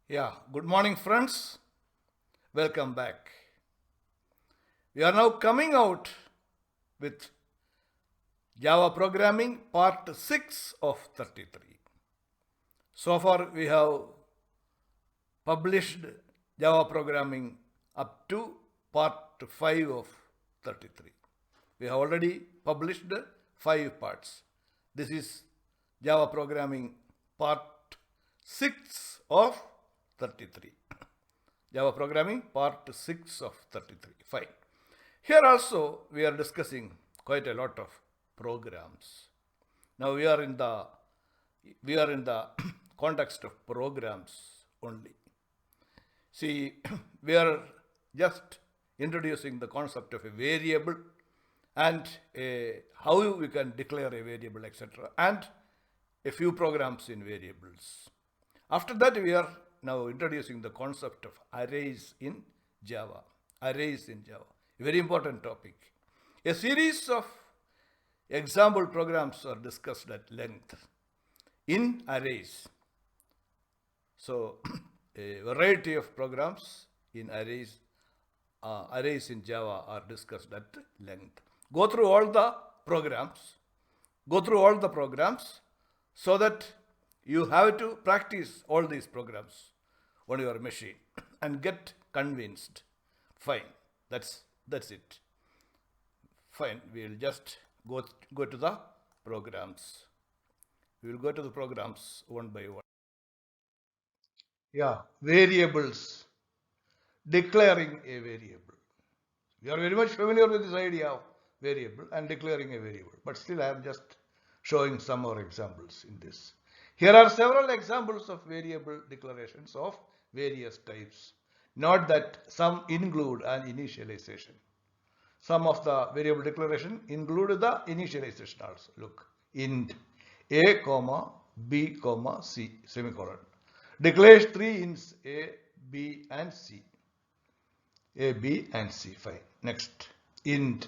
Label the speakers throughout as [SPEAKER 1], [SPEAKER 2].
[SPEAKER 1] Yeah, good morning, friends. Welcome back. We are now coming out with Java programming part 6 of 33. So far, we have published Java programming up to part 5 of 33. We have already published 5 parts. This is Java programming part 6 of 33. Java programming part 6 of 33. Fine. Here also we are discussing quite a lot of programs. Now we are in the context of programs only. See, we are just introducing the concept of a variable and how we can declare a variable, etc., and a few programs in variables. After that, we are now introducing the concept of arrays in Java. Arrays in Java, a very important topic. A series of example programs are discussed at length in arrays. So, a variety of programs in arrays in Java are discussed at length. Go through all the programs so that you have to practice all these programs on your machine and get convinced. Fine, that's it. Fine, we'll just go to the programs. We will go to the programs one by one. Yeah, variables. Declaring a variable. We are very much familiar with this idea of variable and declaring a variable, but still I am just showing some more examples in this. Here are several examples of variable declarations of various types. Note that some include an initialization. Some of the variable declaration include the initialization also. Look, int a comma b comma c semicolon. Declares three ints a, b and c. A, B and C. Fine. Next, int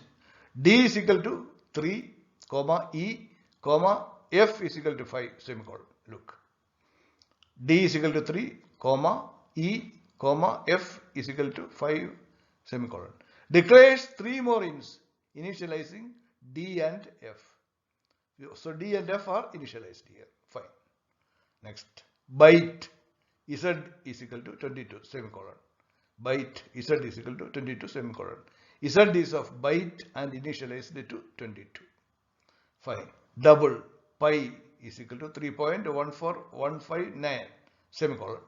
[SPEAKER 1] D is equal to 3, comma E, comma F is equal to 5, semicolon. Look, D is equal to 3, comma E, comma F is equal to 5, semicolon. Declares three more ints, initializing D and F. So D and F are initialized here. Fine. Next, byte Z is equal to 22, semicolon. Byte Z is equal to 22 semicolon. Z is of byte and initialized to 22. Fine. Double pi is equal to 3.14159 semicolon.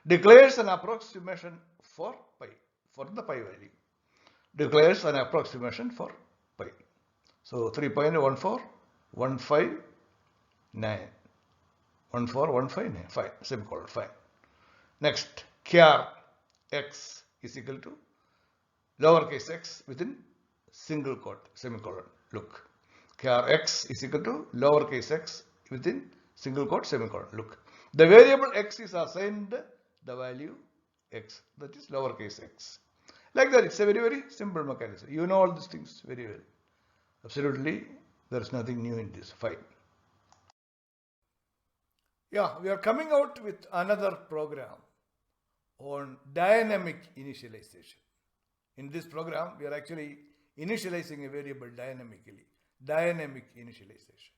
[SPEAKER 1] Declares an approximation for pi, for the pi value. Declares an approximation for pi. So 3.14159. 14159. Fine. Semicolon. Fine. Next, char x is equal to lowercase x within single quote, semicolon. Look, char x is equal to lowercase x within single quote, semicolon. Look, the variable x is assigned the value x, that is lowercase x. Like that, it's a very, very simple mechanism. You know all these things very well. Absolutely, there is nothing new in this. Fine. Yeah, we are coming out with another program on dynamic initialization. In this program, we are actually initializing a variable dynamically. Dynamic initialization.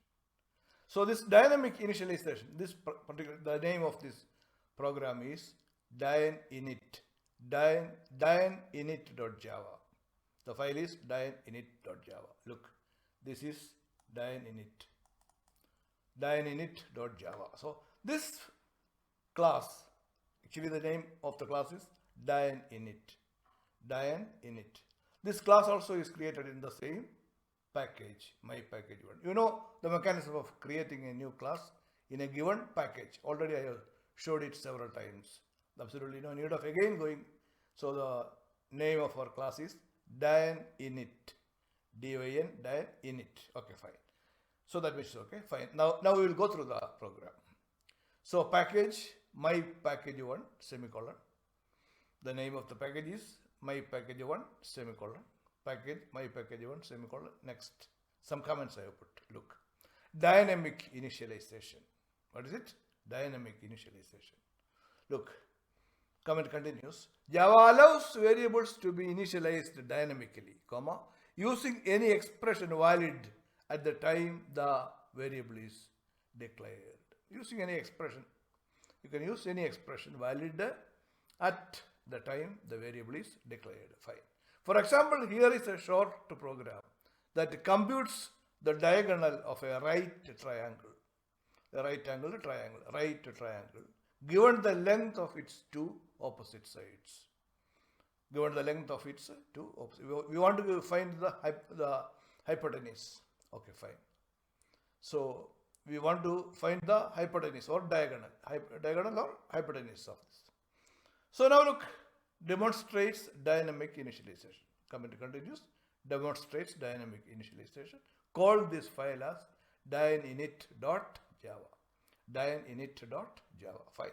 [SPEAKER 1] So this dynamic initialization, the name of this program is dyninit. Dyninit.java. The file is dyninit.java. Look, this is dyninit. Dyninit.java. So this class, actually the name of the class is dyninit. Dyninit. This class also is created in the same package, my package one. You know the mechanism of creating a new class in a given package. Already I have showed it several times. Absolutely no need of again going. So the name of our class is dyninit. D-Y-N, dyninit. Okay, fine. So that means okay, fine. Now we will go through the program. So package, my package one, semicolon. The name of the package is my package one, semicolon. Package, my package one, semicolon. Next, some comments I have put. Look, dynamic initialization. What is it? Dynamic initialization. Look, Comment continues. Java allows variables to be initialized dynamically, comma, using any expression valid at the time the variable is declared. Using any expression. You can use any expression valid at the time the variable is declared. Fine. For example, here is a short program that computes the diagonal of a right triangle. A right angle triangle, right triangle, given the length of its two opposite sides. Given the length of its two opposite. We want to find the hypotenuse. Okay, fine. So we want to find the hypotenuse or diagonal. Diagonal or hypotenuse of this. So now look, demonstrates dynamic initialization. Comment continues. Demonstrates dynamic initialization. Call this file as dyn-init.java. Dyn-init.java. Fine.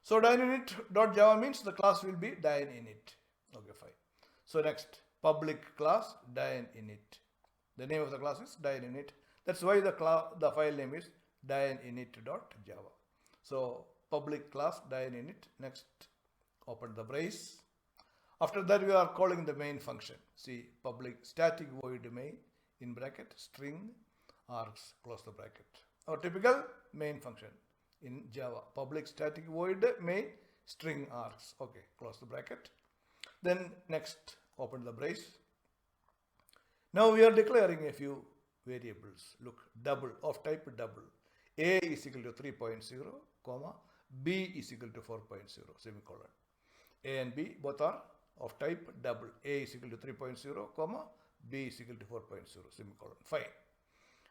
[SPEAKER 1] So dyn-init.java means the class will be dyn-init. Okay, fine. So next, public class dyn-init. The name of the class is dyn-init. That's why the file name is dyn-init.java. So public class dyn-init. Next, open the brace. After that, we are calling the main function. See, public static void main in bracket string args, close the bracket. Our typical main function in Java. Public static void main string args. Okay, close the bracket. Then next, open the brace. Now we are declaring a few variables. Look, double of type double. A is equal to 3.0, comma, B is equal to 4.0, semicolon. A and B both are of type double. A is equal to 3.0, comma, B is equal to 4.0, semicolon. Fine.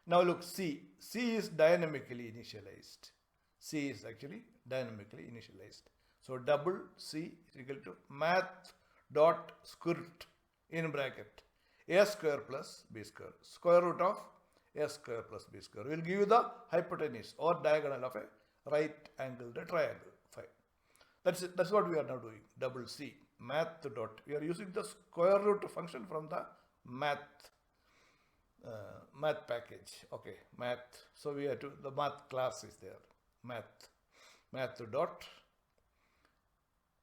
[SPEAKER 1] Now look, C. C is dynamically initialized. C is actually dynamically initialized. So double C is equal to math dot squirt in bracket a square plus b square. Square root of a square plus b square will give you the hypotenuse or diagonal of a right angled triangle. Fine. That's what we are now doing. Double C. Math dot. We are using the square root function from the math package. Okay, math. So we have to, the math class is there. Math dot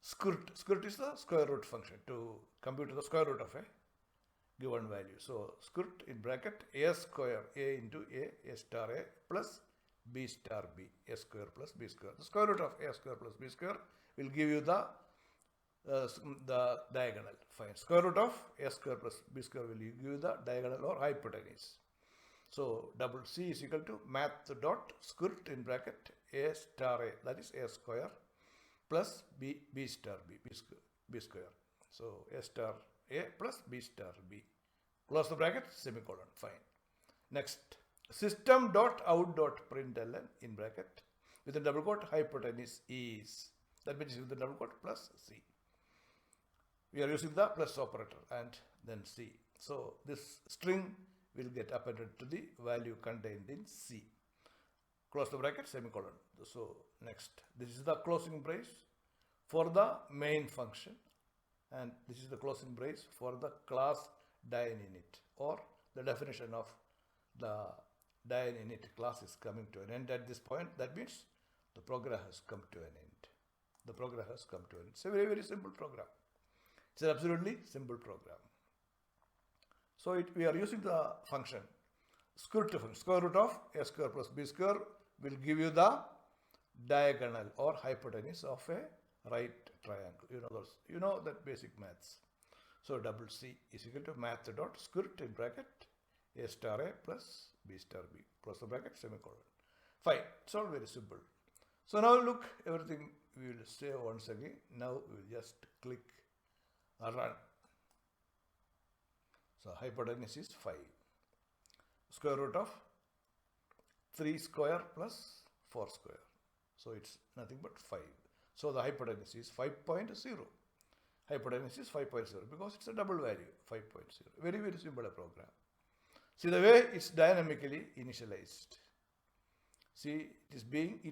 [SPEAKER 1] squirt. Squirt is the square root function to compute the square root of a given value. So squirt in bracket a square, a into a star a plus b star b, a square plus b square. The square root of a square plus b square will give you the diagonal. Fine. Square root of a square plus b square will give you the diagonal or hypotenuse. So double C is equal to math dot squirt in bracket a star a, that is a square plus b star b square. So a star a plus b star b. Close the bracket, semicolon. Fine. Next, system dot out dot println in bracket with a double quote hypotenuse is. That means with the double quote plus C. We are using the plus operator and then C. So this string will get appended to the value contained in C. Close the bracket, semicolon. So next, this is the closing brace for the main function, and this is the closing brace for the class dyn-init, or the definition of the dyn-init class is coming to an end at this point. That means the program has come to an end. The program has come to an end. It's a very, very simple program. It's an absolutely simple program. So we are using the function squirt function. Square root of a square plus b square will give you the diagonal or hypotenuse of a right triangle. You know that basic maths. So double C is equal to math dot squirt in bracket a star a plus b star b. Close the bracket, semicolon. Fine. It's all very simple. So now look, everything we will say once again. Now we will just click run. So hypotenuse is 5. Square root of 3 square plus 4 square. So it's nothing but 5. So the hypotenuse is 5.0. Hypotenuse is 5.0 because it's a double value, 5.0. Very, very simple program. See the way it's dynamically initialized. See, it's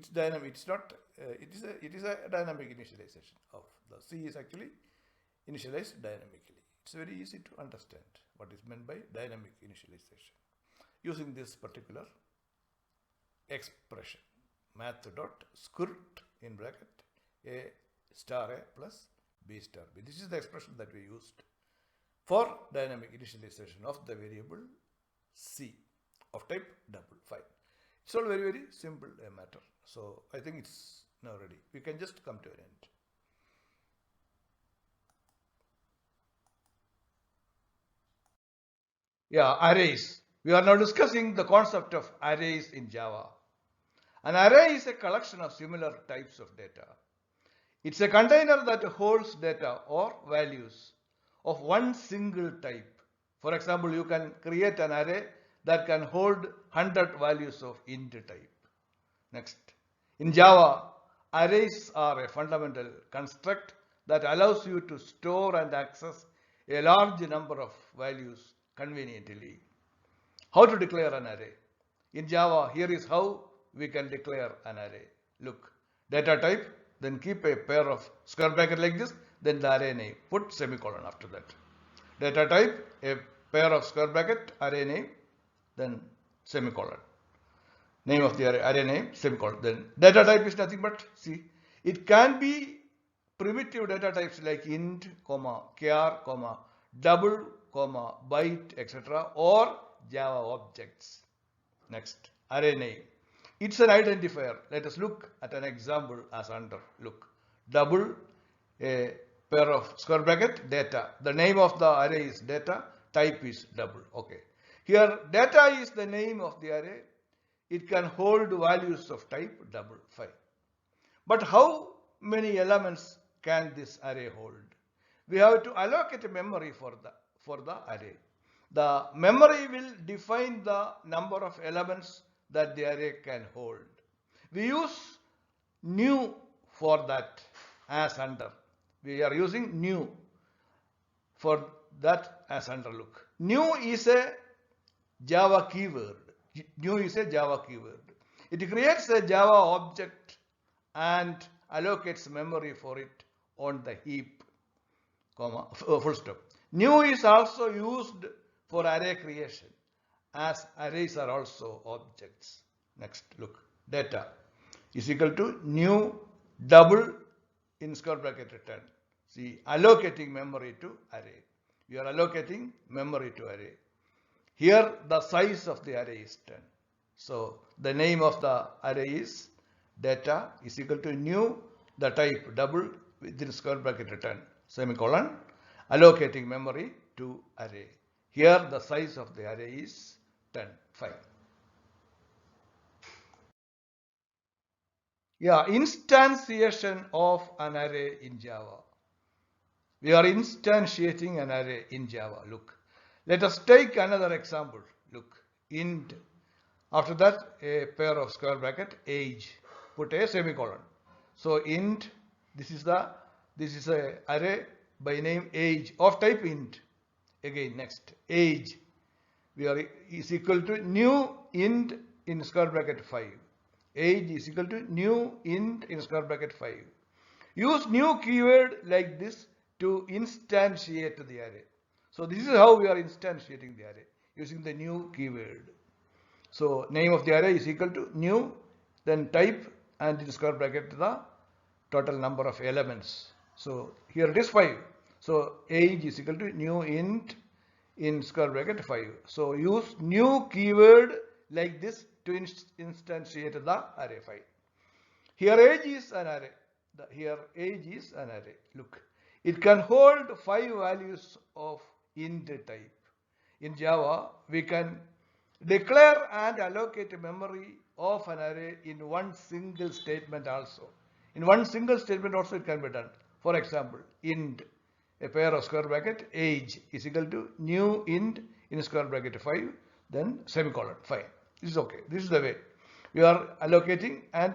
[SPEAKER 1] dynamic. It's not. It is a dynamic initialization of the C is actually initialized dynamically. It's very easy to understand what is meant by dynamic initialization using this particular expression. Math dot squirt in bracket a star A plus B star B. This is the expression that we used for dynamic initialization of the variable C of type double. Fine. It's all very, very simple matter. So I think it's now ready. We can just come to an end. Yeah, arrays. We are now discussing the concept of arrays in Java. An array is a collection of similar types of data. It's a container that holds data or values of one single type. For example, you can create an array that can hold 100 values of int type. Next. In Java, arrays are a fundamental construct that allows you to store and access a large number of values conveniently. How to declare an array? In Java, here is how we can declare an array. Look, data type, then keep a pair of square bracket like this, then the array name, put semicolon after that. Data type, a pair of square bracket, array name, then semicolon. Name of the array name, semicolon. Then data type is nothing but, see, it can be primitive data types like int, comma, char, comma, double, comma, byte, etc. or Java objects. Next, array name. It's an identifier. Let us look at an example as under. Look, double, a pair of square bracket, data. The name of the array is data, type is double. Okay. Here, data is the name of the array. It can hold values of type double, fine. But how many elements can this array hold? We have to allocate a memory for the array. The memory will define the number of elements that the array can hold. We use new for that as under. We are using new for that as under. Look, new is a Java keyword. New is a Java keyword. It creates a Java object and allocates memory for it on the heap, comma, full stop. New is also used for array creation, as arrays are also objects. Next, look, data is equal to new double in square bracket return. See, allocating memory to array. We are allocating memory to array. Here, the size of the array is 10. So, the name of the array is data is equal to new, the type double within square bracket return, semicolon, allocating memory to array. Here, the size of the array is 10, fine. Yeah, instantiation of an array in Java. We are instantiating an array in Java. Look, let us take another example. Look, int. After that, a pair of square bracket, age. Put a semicolon. So int. This is a array by name age of type int. Again, next, age. Is equal to new int in square bracket 5. Age is equal to new int in square bracket 5. Use new keyword like this to instantiate the array. So this is how we are instantiating the array, using the new keyword. So name of the array is equal to new, then type, and in square bracket the total number of elements. So here it is 5. So age is equal to new int in square bracket 5. So use new keyword like this to instantiate the array 5. Here age is an array. Here age is an array. Look, it can hold 5 values of int type. In Java, we can declare and allocate memory of an array in one single statement also. In one single statement also it can be done. For example, int, a pair of square bracket, age is equal to new int in square bracket 5, then semicolon, fine. This is okay. This is the way. We are allocating and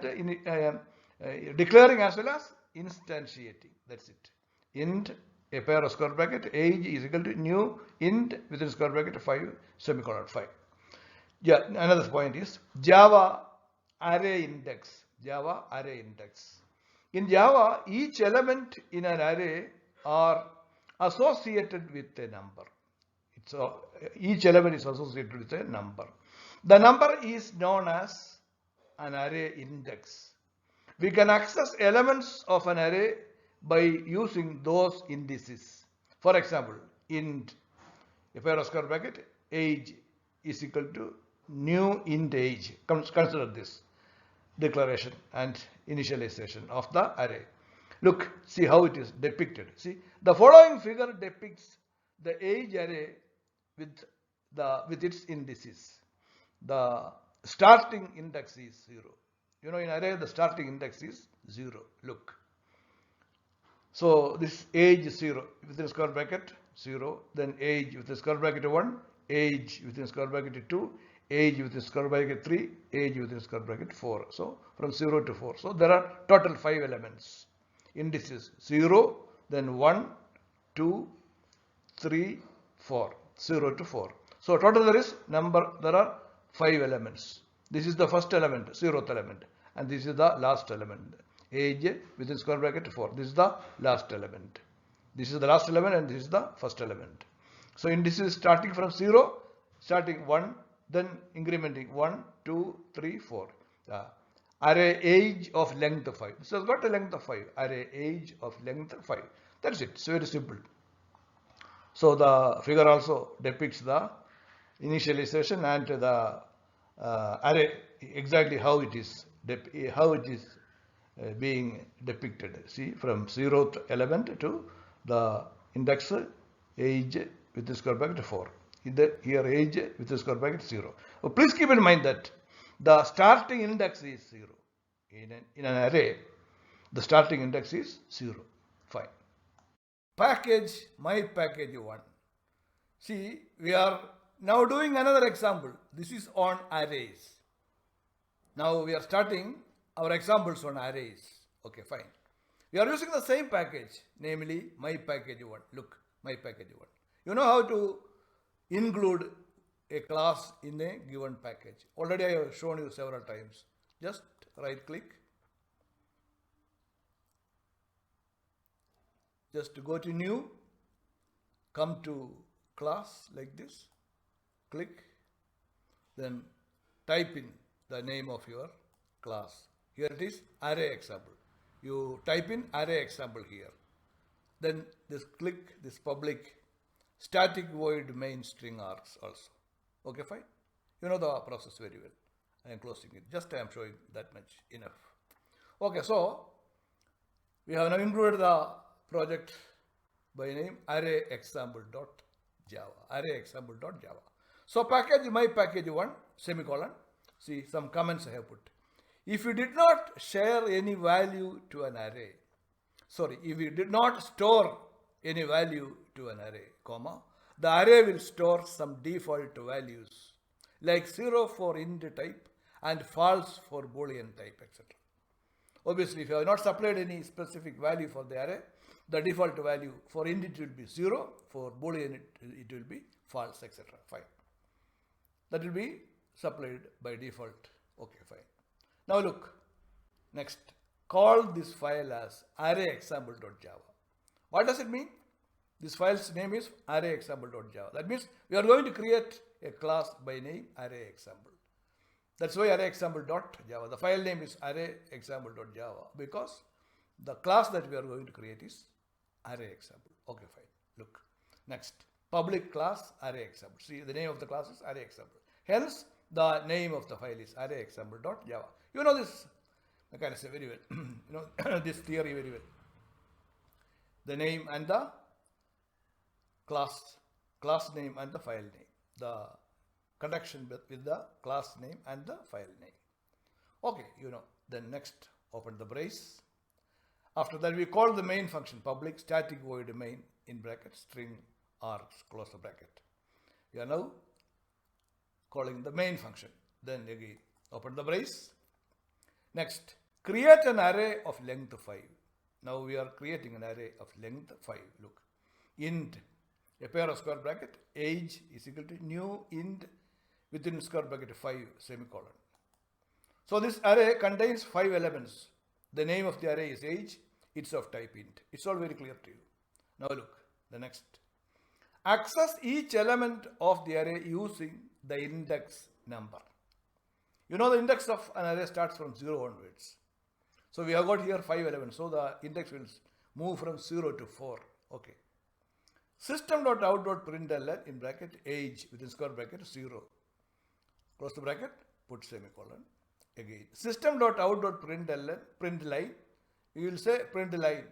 [SPEAKER 1] declaring as well as instantiating. That's it. Int, a pair of square bracket, age is equal to new int within square bracket 5, semicolon 5. Yeah, another point is Java array index. Java array index. In Java, each element in an array are associated with a number. Each element is associated with a number. The number is known as an array index. We can access elements of an array by using those indices. For example, int, if I have a square bracket, age is equal to new int age. Consider this declaration and initialization of the array. Look, see how it is depicted. See, the following figure depicts the age array with its indices. The starting index is 0. In array the starting index is 0. Look. So this age is 0 within square bracket 0, then age within square bracket 1, age within square bracket 2, age within square bracket 3, age within square bracket 4. So from 0 to 4. So there are total 5 elements. Indices 0, then 1, 2, 3, 4. 0 to 4. So total there are 5 elements. This is the first element, 0th element, and this is the last element. Age within square bracket 4. This is the last element. This is the last element and this is the first element. So indices starting from 0, starting 1, then incrementing 1, 2, 3, 4. Array age of length 5. This has got a length of 5. Array age of length 5. That's it. It's very simple. So the figure also depicts the initialization and the array exactly how it is being depicted. See, from 0th element to the index age with the square bracket 4. Here age with the square bracket 0. So please keep in mind that the starting index is 0. In an array, the starting index is 0. Fine. Package, my package 1. See, we are now doing another example. This is on arrays. Now we are starting our examples on arrays. Okay, fine. We are using the same package, namely my package 1. Look, my package 1. You know how to include a class in a given package. Already I have shown you several times. Just right click. Just go to new, come to class like this, click, then type in the name of your class. Here it is, array example. You type in array example here. Then this click this public static void main string args also. Okay, fine. You know the process very well. I am closing it. Just I am showing that much enough. Okay, so we have now included the project by name array example.java. Array example.java. So package my package 1 semicolon. See some comments I have put. If you did not share any value to an array, if you did not store any value to an array, comma, the array will store some default values like 0 for int type and false for boolean type, etc. Obviously, if you have not supplied any specific value for the array, the default value for int it will be 0, for boolean it will be false, etc. Fine. That will be supplied by default. Okay, fine. Now look, next, call this file as arrayexample.java. What does it mean? This file's name is arrayexample.java. That means we are going to create a class by name arrayexample. That's why arrayexample.java. The file name is arrayexample.java because the class that we are going to create is arrayexample. Okay, fine. Look, next, public class arrayexample. See, the name of the class is arrayexample. Hence, the name of the file is arrayexample.java. You know this mechanism very well. You know this theory very well. The name and the class name and the file name. The connection with the class name and the file name. Okay, you know. Then next, open the brace. After that, we call the main function public static void main in bracket string args close the bracket. We are now calling the main function. Then again, open the brace. Next, create an array of length 5. Now we are creating an array of length 5. Look, int, a pair of square bracket, age is equal to new int within square bracket 5 semicolon. So this array contains 5 elements. The name of the array is age. It's of type int. It's all very clear to you. Now look, the next. Access each element of the array using the index number. You know the index of an array starts from 0 onwards. So we have got here 5 elements. So the index move from 0 to 4. Okay. System.out.println in bracket age within square bracket 0. Close the bracket, put semicolon. Again, system.out.println, print line, you will say print line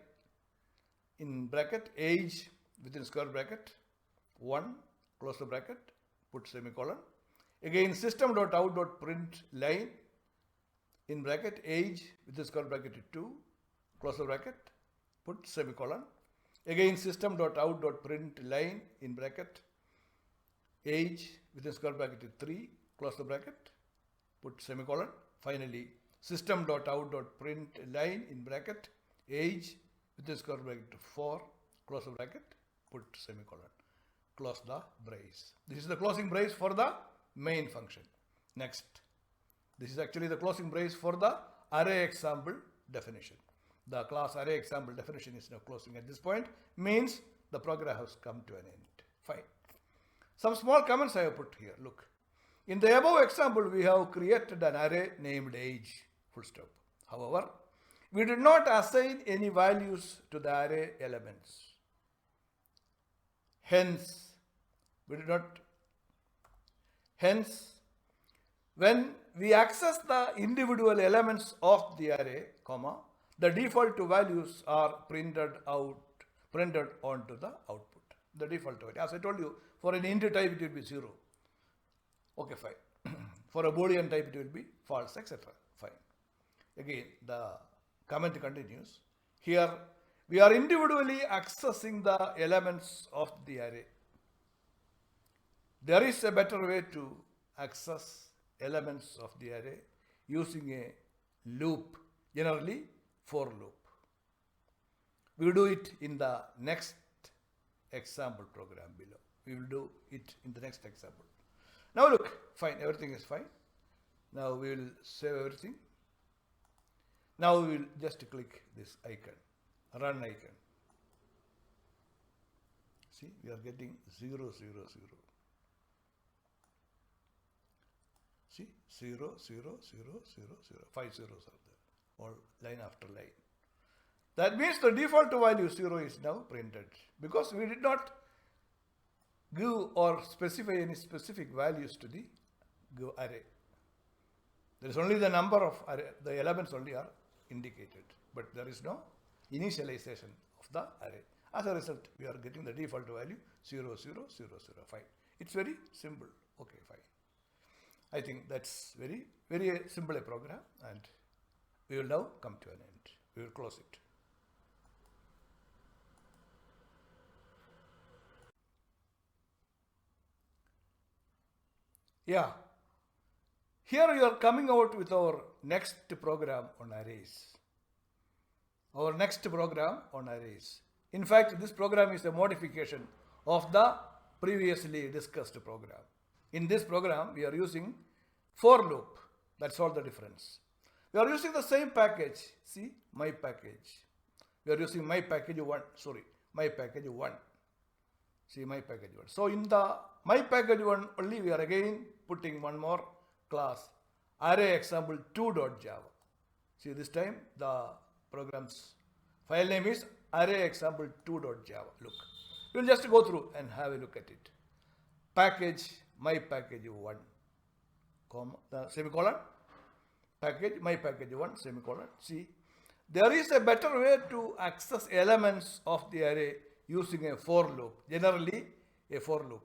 [SPEAKER 1] in bracket age within square bracket 1, close the bracket, put semicolon. Again, system.out.print line in bracket age within square bracket 2, close the bracket, put semicolon. Again, system.out.print line in bracket age within square bracket 3, close the bracket, put semicolon. Finally, system.out.print line in bracket age within square bracket 4, close the bracket, put semicolon. Close the brace. This is the closing brace for the main function. Next, this is actually the closing brace for the array example definition. The class array example definition is now closing at this point, means the program has come to an end. Fine. Some small comments I have put here. Look, in the above example, we have created an array named age, full stop. However, we did not assign any values to the array elements. Hence, when we access the individual elements of the array, comma, the default values are printed onto the output. The default value. As I told you, for an int type it will be 0. Okay, fine. For a Boolean type it will be false, etc. Fine. Again, the comment continues. Here, we are individually accessing the elements of the array. There is a better way to access elements of the array using a loop, generally for loop. We will do it in the next example program below. We will do it in the next example. Now look, fine, everything is fine. Now we will save everything. Now we will just click this icon, run icon. See, we are getting 0, 0, 0. See, 0, 0, 0, 0, 0. 5 zeros are there, all line after line. That means the default value 0 is now printed because we did not give or specify any specific values to the array. There is only the number of array, the elements only are indicated, but there is no initialization of the array. As a result, we are getting the default value 0, 0, 0, 0, 5. It's very simple. Okay, fine. I think that's very, very simple a program, and we will now come to an end. We will close it. Yeah. Here we are coming out with our next program on arrays. Our next program on arrays. In fact, this program is a modification of the previously discussed program. In this program, we are using for loop. That's all the difference. We are using the same package. See, my package. We are using my package 1. My package 1. See, my package 1. So in the my package 1 only, we are again putting one more class, array example 2.java. See, this time the program's file name is array example 2.java. Look, we will just go through and have a look at it. Package, my package 1, comma, semicolon, package, my package 1, semicolon. See, there is a better way to access elements of the array using a for loop, generally a for loop.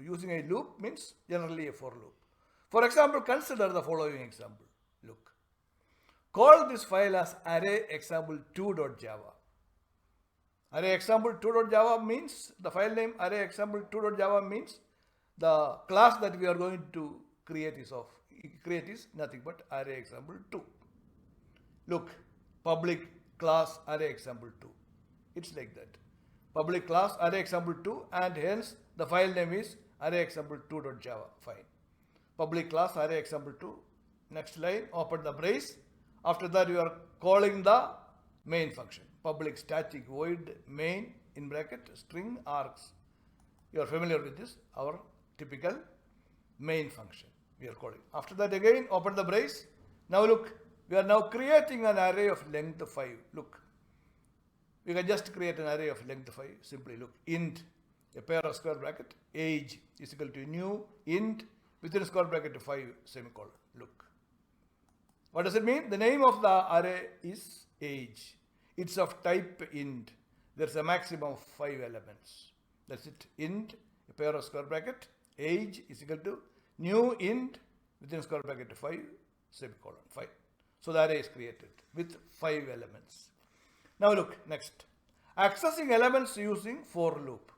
[SPEAKER 1] Using a loop means generally a for loop. For example, consider the following example. Look, call this file as array example 2.java. Array example 2.java means the file name array example 2.java means the class that we are going to create is nothing but array example 2. Look, public class array example 2. It's like that. Public class array example 2, and hence the file name is array example 2.java. Fine. Public class array example 2. Next line, open the brace. After that, you are calling the main function. Public static void main in bracket string args. You are familiar with this, our typical main function we are calling. After that, again open the brace. Now look, we are now creating an array of length 5. Look, we can just create an array of length 5. Simply look, int, a pair of square bracket, age is equal to new int within square bracket 5 semicolon. Look. What does it mean? The name of the array is age. It's of type int. There's a maximum of 5 elements. That's it. Int, a pair of square bracket, age is equal to new int within square bracket 5 semicolon 5. So the array is created with 5 elements. Now look, next. Accessing elements using for loop.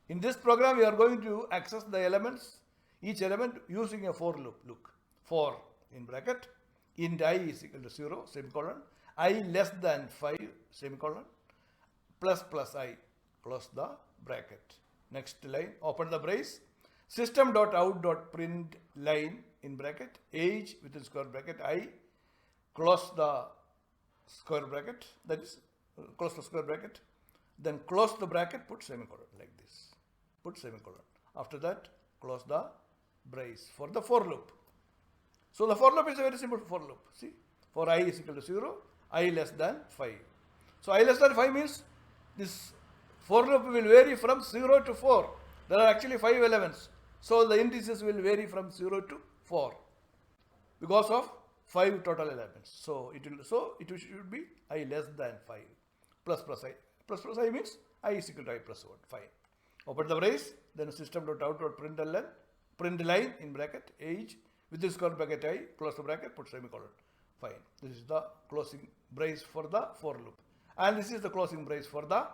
[SPEAKER 1] In this program, we are going to access the elements, each element using a for loop. Look, for in bracket, int I is equal to 0, semicolon, I less than 5, semicolon, plus I, close the bracket. Next line, open the brace, system.out.print line in bracket, age within square bracket, I, close the square bracket, that is, close the square bracket, then close the bracket, put semicolon like this, put semicolon. After that, close the brace for the for loop. So the for loop is a very simple for loop. See, for I is equal to 0, I less than 5. So I less than 5 means this for loop will vary from 0 to 4. There are actually 5 elements. So the indices will vary from 0 to 4 because of 5 total elements. So it should be I less than 5 plus I. Plus I means I is equal to I plus 1. Fine. Open the brace, then system.out.print line in bracket, age within square bracket I, close the bracket, put semicolon. Fine. This is the closing brace for the for loop. And this is the closing brace for the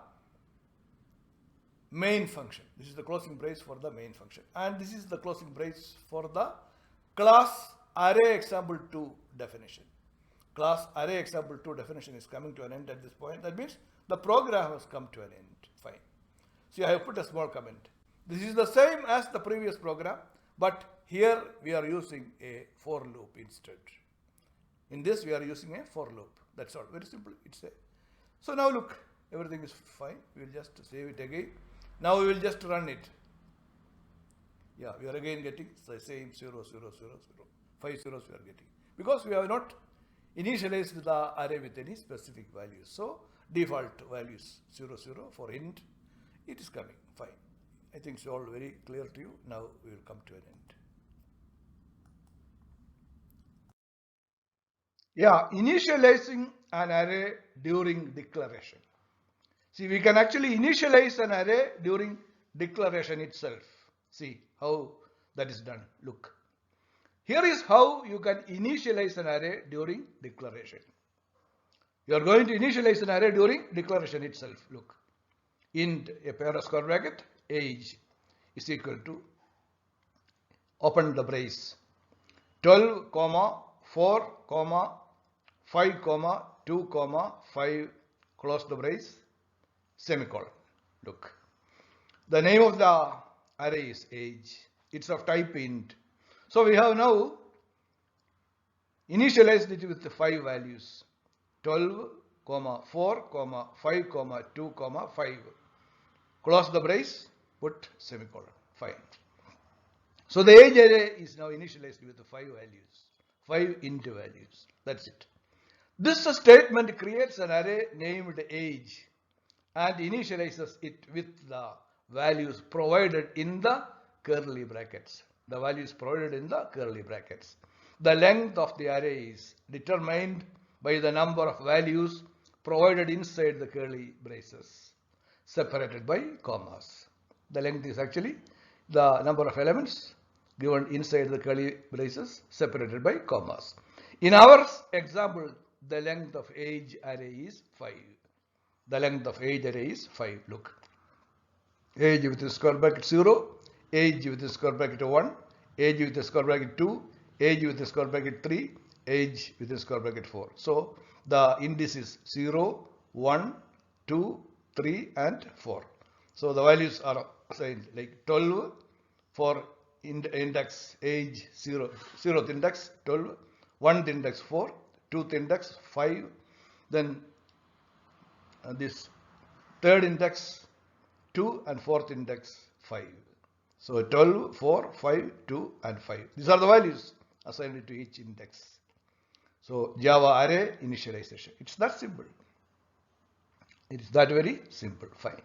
[SPEAKER 1] main function. This is the closing brace for the main function. And this is the closing brace for the class array example 2 definition. Class array example 2 definition is coming to an end at this point. That means the program has come to an end. Fine. See, I have put a small comment. This is the same as the previous program, but here we are using a for loop instead. In this, we are using a for loop. That's all. Very simple. So now look, everything is fine. We will just save it again. Now we will just run it. Yeah, we are again getting the same 0, 0, 0, 0. 5 zeros we are getting. Because we have not initialized the array with any specific values. So default values 0, 0 for int. It is coming. Fine. I think it's all very clear to you. Now we will come to an end. Yeah, initializing an array during declaration. See, we can actually initialize an array during declaration itself. See how that is done. Look. Here is how you can initialize an array during declaration. You are going to initialize an array during declaration itself. Look. Int, a pair of square bracket, age is equal to, open the brace, 12, 4, 5, 2, 5, close the brace, semicolon. Look. The name of the array is age. It's of type int. So we have now initialized it with the 5 values, 12, 4, 5, 2, 5. Close the brace, put semicolon. Fine. So the age array is now initialized with the 5 values, 5 int values. That's it. This statement creates an array named age and initializes it with the values provided in the curly brackets. The values provided in the curly brackets. The length of the array is determined by the number of values provided inside the curly braces, separated by commas. The length is actually the number of elements given inside the curly braces, separated by commas. In our example, the length of age array is 5. The length of age array is 5. Look. Age with the square bracket 0, age with the square bracket 1, age with the square bracket 2, age with the square bracket 3, age with the square bracket 4. So the indices 0, 1, 2, 3 and 4. So the values are assigned like 12 for index age 0, 0th index 12, 1th index 4, 2th index 5, then this 3rd index 2 and 4th index 5. So 12, 4, 5, 2 and 5. These are the values assigned to each index. So Java array initialization. It's that simple. It is that very simple. Fine.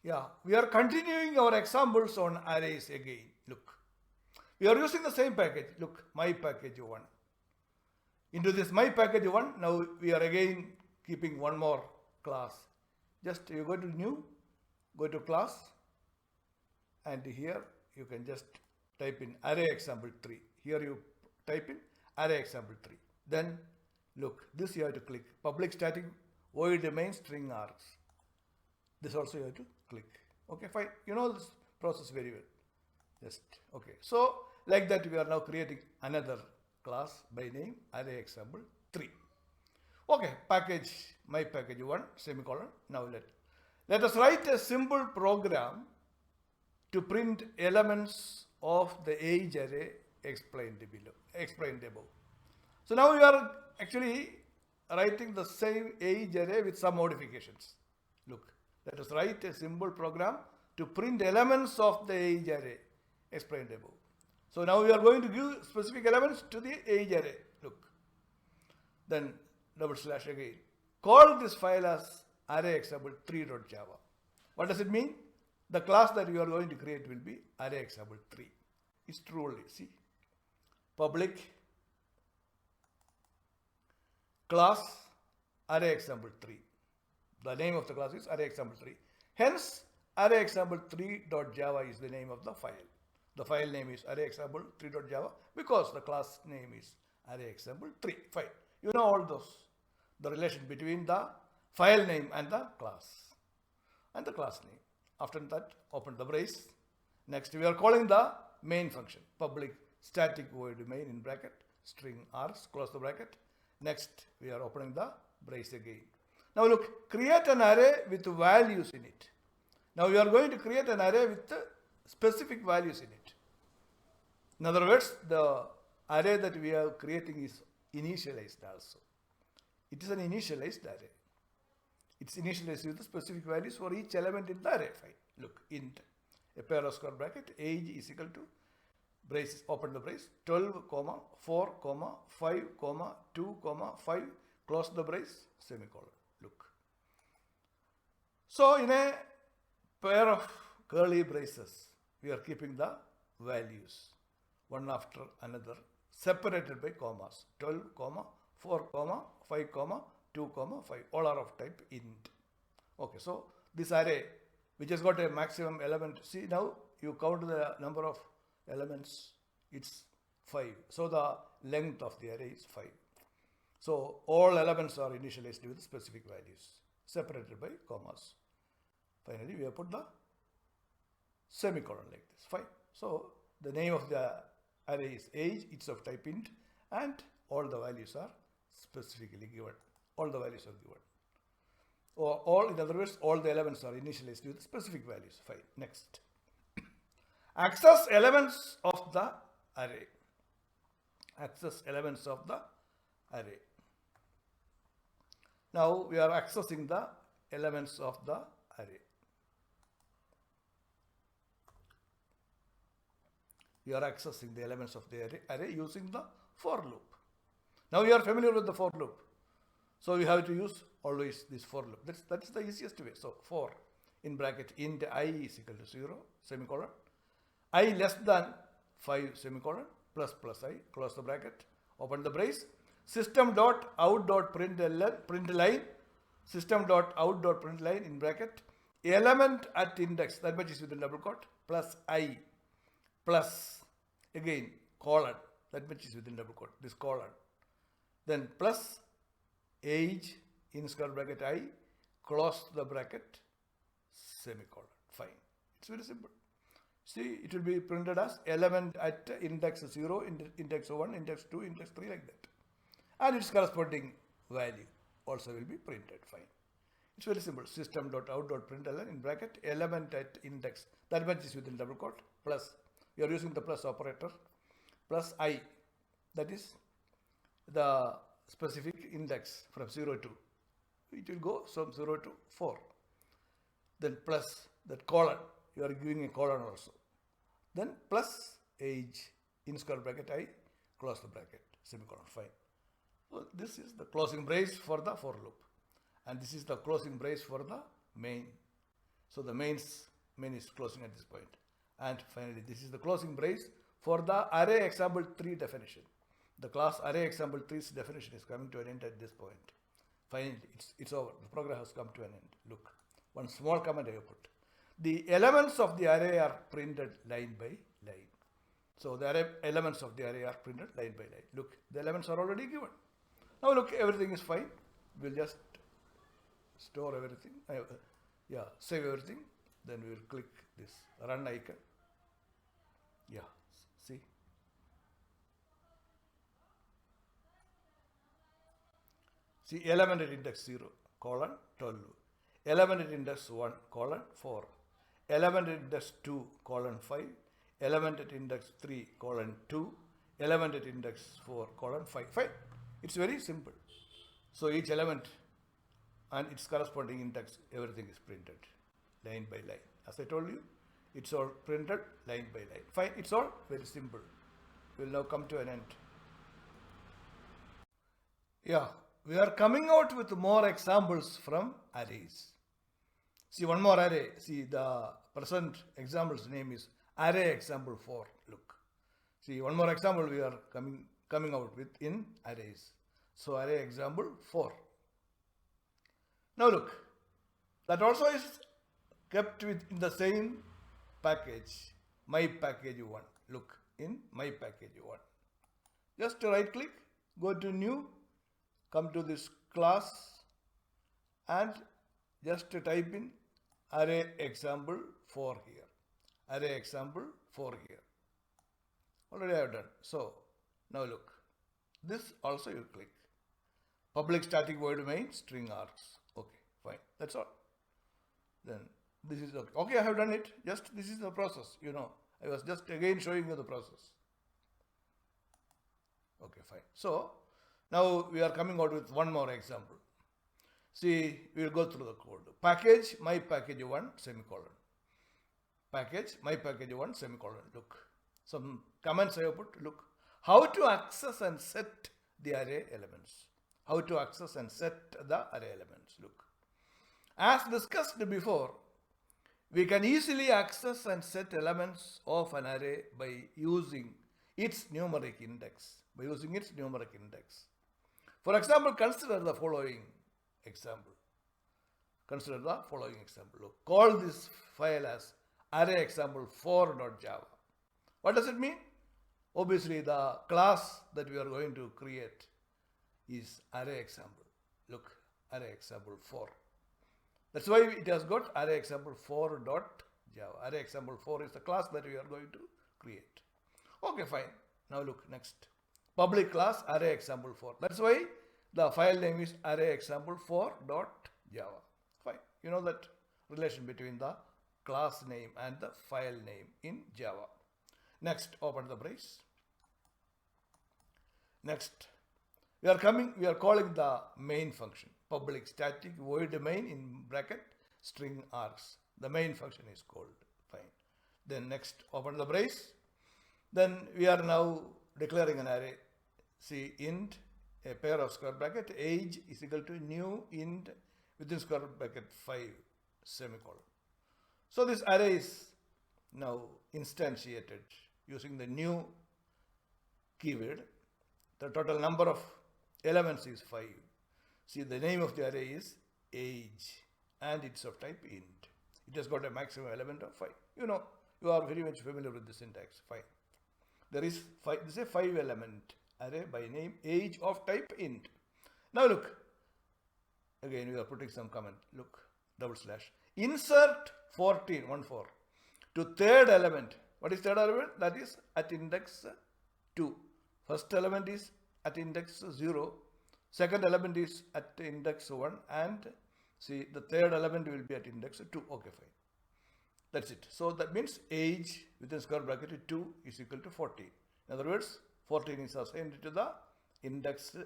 [SPEAKER 1] Yeah, we are continuing our examples on arrays again. Look, we are using the same package. Look, my package 1. Into this my package 1, now we are again keeping one more class. Just you go to new, go to class, and here you can just type in array example 3. Here you type in array example 3. Then look, this you have to click public static void main string args. This also you have to click. Okay, fine. You know this process very well. Just okay. So like that we are now creating another class by name array example 3. Okay, package my package 1 semicolon. Now let us write a simple program to print elements of the age array explained above. So now we are actually writing the same age array with some modifications. Look, let us write a simple program to print elements of the age array explained above. So now we are going to give specific elements to the age array. Look, then double slash again. Call this file as array example 3.java. What does it mean? The class that you are going to create will be array example 3. It's true only. See, public class array example 3. The name of the class is array example 3. Hence, array example 3.java is the name of the file. The file name is array example 3.java because the class name is array example 3. Fine. You know all those. The relation between the file name and the class name. After that, open the brace. Next, we are calling the main function, public static void main in bracket, string args, close the bracket. Next, we are opening the brace again. Now look, create an array with values in it. Now we are going to create an array with specific values in it. In other words, the array that we are creating is initialized also. It is an initialized array. It's initialized with the specific values for each element in the array. Fine. Look, int, a pair of square bracket, age is equal to, brace, open the brace, 12, 4, 5, 2, 5, close the brace, semicolon. Look. So in a pair of curly braces, we are keeping the values one after another separated by commas. 12, 4, 5, 2, 5. All are of type int. Okay, so this array which has got a maximum element. See, now you count the number of elements. It's 5. So the length of the array is 5. So all elements are initialized with specific values separated by commas. Finally, we have put the semicolon like this. Fine. So the name of the array is age. It's of type int, and all the values are specifically given. All the values are given. Or all, in other words, all the elements are initialized with specific values. Fine. Next. Access elements of the array. Access elements of the array. Now we are accessing the elements of the array. We are accessing the elements of the array using the for loop. Now you are familiar with the for loop. So we have to use always this for loop. That's the easiest way. So for in bracket int I is equal to 0, semicolon. I less than 5, semicolon, plus I, close the bracket, open the brace. System.out.println, system.out.println in bracket, element at index, that much is within double quote, plus I, plus again colon, that much is within double quote, this colon. Then plus age in square bracket I, close the bracket, semicolon. Fine. It's very simple. See, it will be printed as element at index 0, index 1, index 2, index 3, like that. And its corresponding value also will be printed. Fine. It's very simple. System.out.println in bracket, element at index, that much is within double quote, plus, you are using the plus operator, plus I, that is the specific index from 0 to, it will go from 0 to 4. Then plus that colon, you are giving a colon also. Then plus age in square bracket I, close the bracket, semicolon. Fine. So this is the closing brace for the for loop. And this is the closing brace for the main. So the main is closing at this point. And finally, this is the closing brace for the array example 3 definition. The class array example 3's definition is coming to an end at this point. Finally, it's over. The program has come to an end. Look, one small comment I have put. The elements of the array are printed line by line. So the elements of the array are printed line by line. Look, the elements are already given. Now look, everything is fine. We'll just store everything. Save everything. Then we will click this run icon. Yeah, see. See, element at index 0, colon 12. Element at index 1, colon 4. Element at index 2, colon 5. Element at index 3, colon 2. Element at index 4, colon 5. Fine. It's very simple. So each element and its corresponding index, everything is printed line by line. As I told you, it's all printed line by line. Fine. It's all very simple. We'll now come to an end. Yeah. We are coming out with more examples from arrays. See, one more array. See, the present example's name is array example 4. Look. See, one more example we are coming out with in arrays. So, array example 4. Now look, that also is kept within the same package, my package 1. Look, in my package 1. Just right click, go to new, come to this class and just type in array example 4 here. Array example 4 here. Already I have done. So now look, this also you click. Public static void main string args. Okay, fine. That's all. Then this is okay. Okay, I have done it. Just this is the process. I was just again showing you the process. Okay, fine. So now we are coming out with one more example. See, we will go through the code. Package my package 1 semicolon. Package my package 1 semicolon. Look, some comments I have put. Look, how to access and set the array elements. How to access and set the array elements. Look, as discussed before, we can easily access and set elements of an array by using its numeric index. For example, consider the following example. Look, call this file as array example 4.java. What does it mean? Obviously, the class that we are going to create is array example. Look, array example 4. That's why it has got array example 4.java. Array example 4 is the class that we are going to create. Okay, fine. Now look, next. Public class array example 4. That's why the file name is array example 4.java. Fine. You know that relation between the class name and the file name in Java. Next, open the brace. Next, we are calling the main function. Public static void main in bracket string args. The main function is called. Fine. Then next, open the brace. Then we are now declaring an array. See, int, a pair of square bracket, age is equal to new int within square bracket 5 semicolon. So this array is now instantiated using the new keyword. The total number of elements is 5. See, the name of the array is age and it's of type int. It has got a maximum element of 5. You are very much familiar with the syntax. Fine. There is 5, this is a 5 element array by name age of type int. Now look, again we are putting some comment. Look, double slash. Insert 14, 1 4 to third element. What is third element? That is at index 2. First element is at index 0. Second element is at index 1. And see, the third element will be at index 2. Okay, fine. That's it. So that means age within square bracket 2 is equal to 14. In other words, 14 is assigned to the index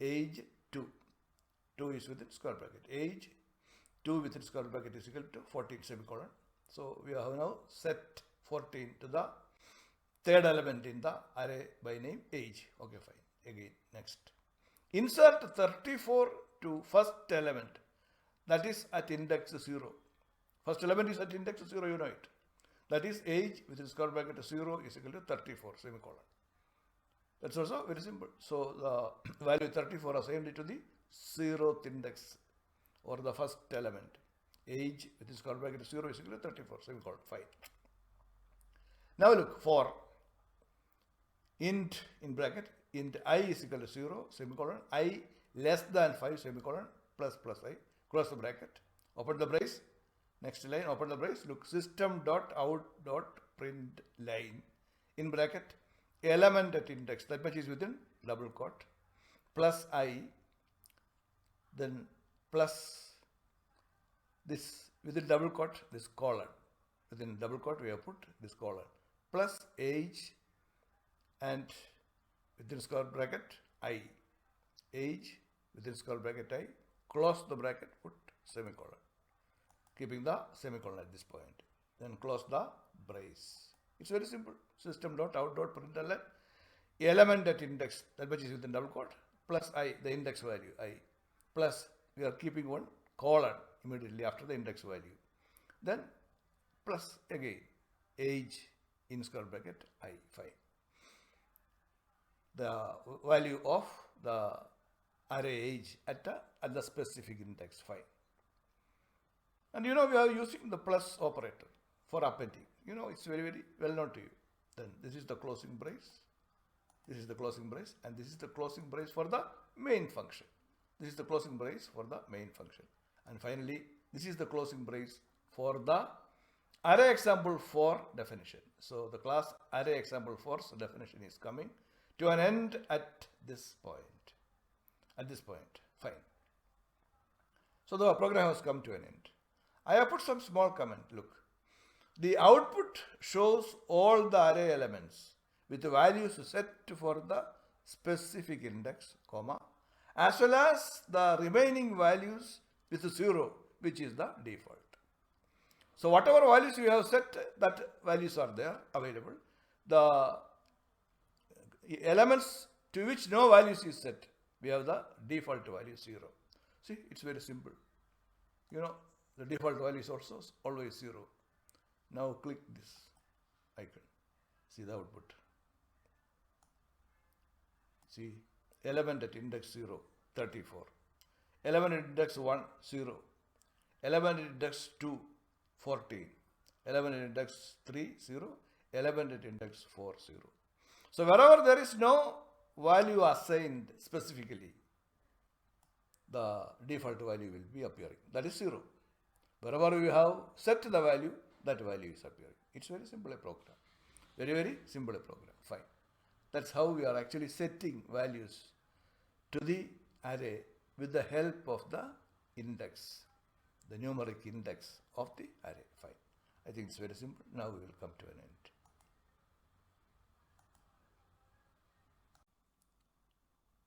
[SPEAKER 1] age 2. 2 is within square bracket. Age 2 within square bracket is equal to 14 semicolon. So we have now set 14 to the third element in the array by name age. Okay, fine. Again, next. insert 34 to first element, that is at index 0. First element is at index 0, you know it. That is age within square bracket 0 is equal to 34, semicolon. That's also very simple. So the value 34 assigned to the 0th index or the first element. Age within square bracket 0 is equal to 34, semicolon, fine. Now look, for int in bracket, int I is equal to 0, semicolon, I less than 5, semicolon, plus I, close the bracket, open the brace, next line, open the brace, look, system.out.println in bracket, element at index, that much is within double quote, plus I, then plus this within double quote, this colon, within double quote we have put this colon, plus age, and within square bracket I, age within square bracket I, close the bracket, put semicolon, keeping the semicolon at this point, then close the brace. It's very simple. System.out.println element at index, that much is within double quote, plus I, the index value I, plus we are keeping one colon immediately after the index value, then plus again age in square bracket I, fine. The value of the array age at the specific index, fine. And you know we are using the plus operator for appending. You know it's very, very well known to you. Then this is the closing brace. This is the closing brace, and this is the closing brace for the main function. This is the closing brace for the main function. And finally, this is the closing brace for the array example 4 definition. So the class array example 4's definition is coming to an end at this point. At this point, fine. So the program has come to an end. I have put some small comment. Look, the output shows all the array elements with the values set for the specific index, comma, as well as the remaining values with 0, which is the default. So whatever values you have set, that values are there available. The elements to which no values is set, we have the default value 0. See, it's very simple. You know, the default value is also always 0. Now click this icon. See the output. See, element at index 0, 34. Element at index 1, 0. Element at index 2, 14. Element at index 3, 0. Element at index 4, 0. So wherever there is no value assigned specifically, the default value will be appearing. That is 0. Wherever you have set the value, that value is appearing. It's very simple a program. Very, very simple a program. Fine. That's how we are actually setting values to the array with the help of the index, the numeric index of the array. Fine. I think it's very simple. Now we will come to an end.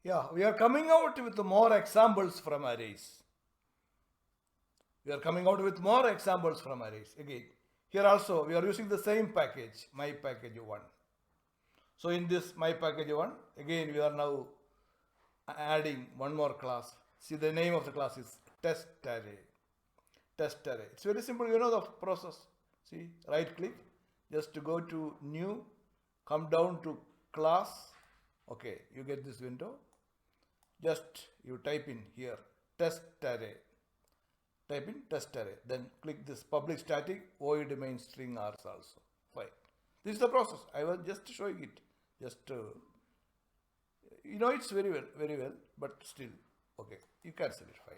[SPEAKER 1] Yeah, we are coming out with more examples from arrays. We are coming out with more examples from arrays. Again, here also we are using the same package, my package 1. So in this my package 1, again we are now adding one more class. See, the name of the class is test array. Test array. It's very simple, you know the process. See, right click, just to go to new, come down to class. Okay, you get this window. Just you type in here test array. Type in test array. Then click this public static void main string ars also. Fine. This is the process. I was just showing it. Just you know it's very well, but still okay. You cancel it. Fine.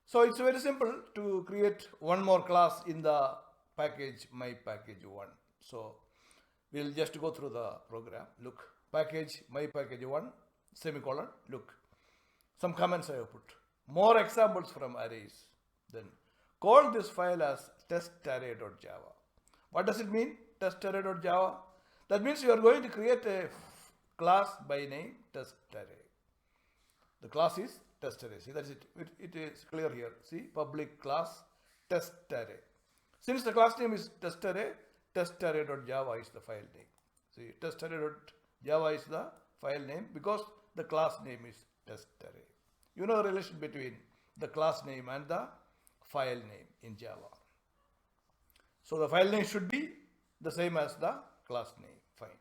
[SPEAKER 1] So it's very simple to create one more class in the package my package 1. So we'll just go through the program. Look, package my package 1 semicolon. Look, some comments I have put. More examples from arrays. Then call this file as testarray.java. What does it mean? Testarray.java. That means you are going to create a class by name testarray. The class is testarray. See, that's it. It is clear here. See, public class testarray. Since the class name is testarray, testarray.java is the file name. See, testarray.java is the file name because the class name is test array. You know the relation between the class name and the file name in Java. So the file name should be the same as the class name. Fine.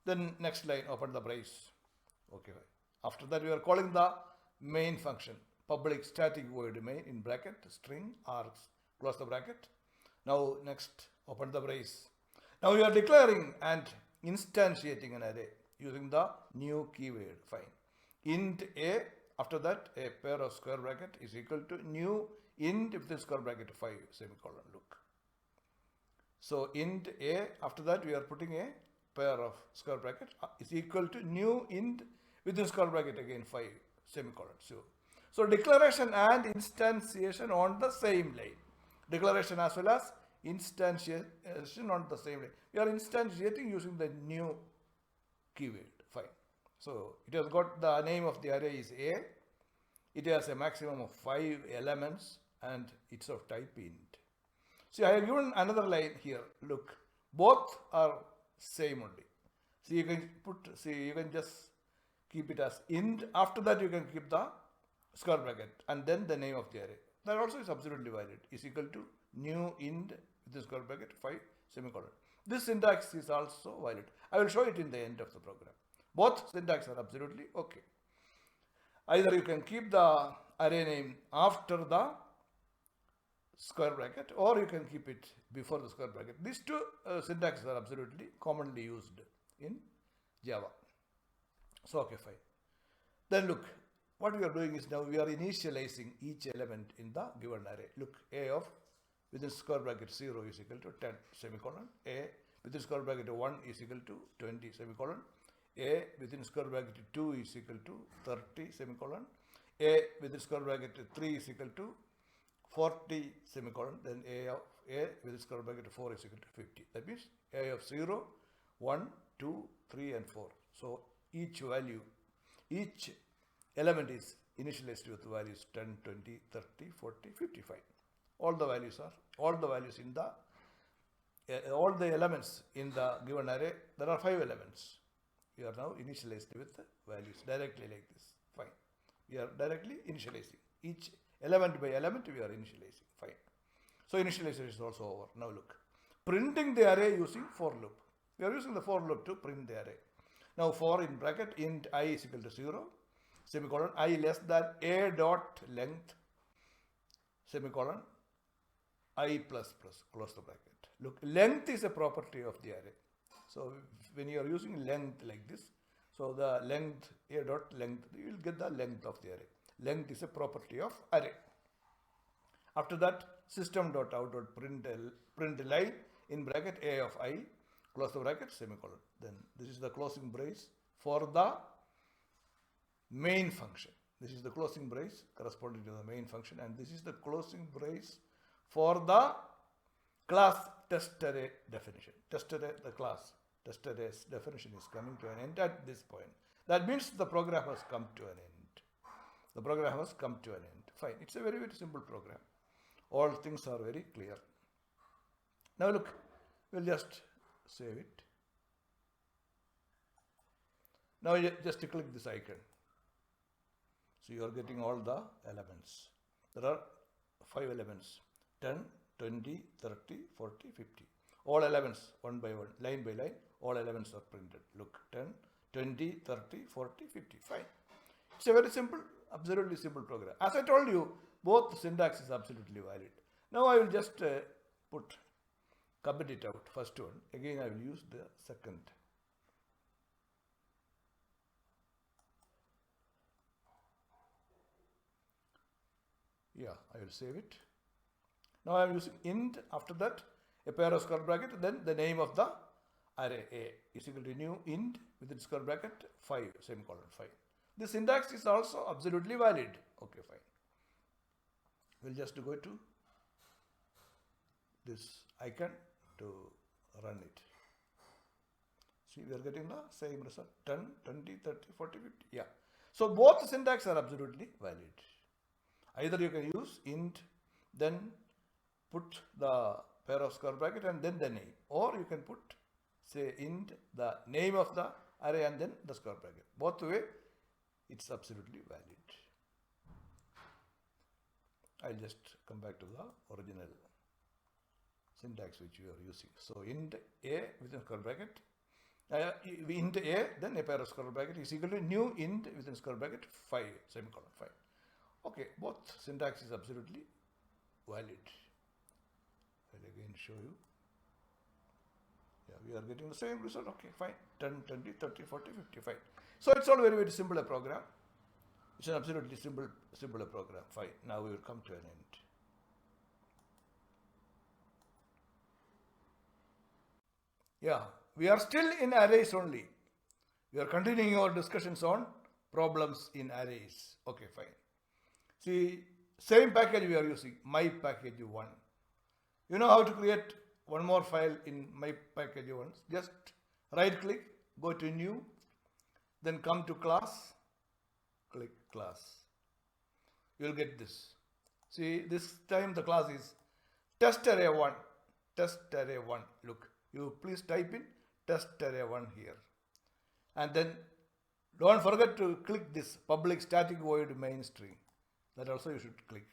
[SPEAKER 1] Then next line, open the brace. Okay. After that, we are calling the main function, public static void main in bracket, string, args, close the bracket. Now next, open the brace. Now we are declaring and instantiating an array using the new keyword. Fine. Int a, after that a pair of square bracket is equal to new int within square bracket 5 semicolon. Look. So int a, after that we are putting a pair of square bracket is equal to new int within square bracket again 5 semicolon. So declaration and instantiation on the same line. Declaration as well as instantiation on the same line. We are instantiating using the new keyword. Fine. So it has got the name of the array is A. It has a maximum of 5 elements and it's of type int. See, I have given another line here. Look, both are same only. So you can you can just keep it as int. After that, you can keep the square bracket and then the name of the array. That also is absolutely valid. Is equal to new int with the square bracket 5 semicolon. This syntax is also valid. I will show it in the end of the program. Both syntax are absolutely okay. Either you can keep the array name after the square bracket or you can keep it before the square bracket. These two syntaxes are absolutely commonly used in Java. So, okay, fine. Then look, what we are doing is now we are initializing each element in the given array. Look, a of within square bracket 0 is equal to 10 semicolon. A within square bracket 1 is equal to 20 semicolon. A within square bracket 2 is equal to 30 semicolon. A within square bracket 3 is equal to 40 semicolon. Then A within square bracket 4 is equal to 50. That means A of 0, 1, 2, 3 and 4. So each value, each element is initialized with values 10, 20, 30, 40, 55. All the values in the all the elements in the given array. There are 5 elements. We are now initialized with values directly like this. Fine. We are directly initializing. Each element by element we are initializing. Fine. So initialization is also over. Now look. Printing the array using for loop. We are using the for loop to print the array. Now for in bracket int I is equal to 0, semicolon, I less than a dot length, semicolon, I plus plus, close the bracket. Look, length is a property of the array. So when you are using length like this, so the length, a dot length, you will get the length of the array. Length is a property of array. After that, system.out.println line in bracket a of I, close the bracket, semicolon. Then this is the closing brace for the main function. This is the closing brace corresponding to the main function, and this is the closing brace for the class test array definition. Test array, the class test array's definition is coming to an end at this point. That means the program has come to an end. The program has come to an end. Fine. It's a very, very simple program. All things are very clear. Now look, we'll just save it. Now you just click this icon. So you are getting all the elements. There are 5 elements. 10, 20, 30, 40, 50. All elements one by one, line by line, all elements are printed. Look, 10, 20, 30, 40, 50. Fine. It's a very simple, absolutely simple program. As I told you, both syntax is absolutely valid. Now I will just comment it out, first one. Again I will use the second. Yeah, I will save it. Now I am using int, after that a pair of square bracket, then the name of the array A is equal to new int within square bracket 5 semicolon 5. This syntax is also absolutely valid. Okay, fine. We'll just go to this icon to run it. See, we are getting the same result 10, 20, 30, 40, 50. Yeah. So both syntax are absolutely valid. Either you can use int, then put the pair of square bracket and then the name, or you can put, say, int the name of the array and then the square bracket. Both way it's absolutely valid. I'll just come back to the original syntax which we are using. So int a within square bracket, int a, then a pair of square bracket is equal to new int within square bracket 5 semicolon 5. Okay, both syntax is absolutely valid. I'll again show you. Yeah, we are getting the same result. Okay, fine. 10, 20, 30, 40, 50, fine. So it's all very, very simple a program. It's an absolutely simple a program. Fine. Now we will come to an end. Yeah, we are still in arrays only. We are continuing our discussions on problems in arrays. Okay, fine. See, same package we are using, my package 1. You know how to create one more file in my package 1. Just right click, go to new, then come to class, click class. You will get this. See, this time the class is test array 1. Test array 1. Look, you please type in test array 1 here. And then don't forget to click this public static void main string. That also you should click.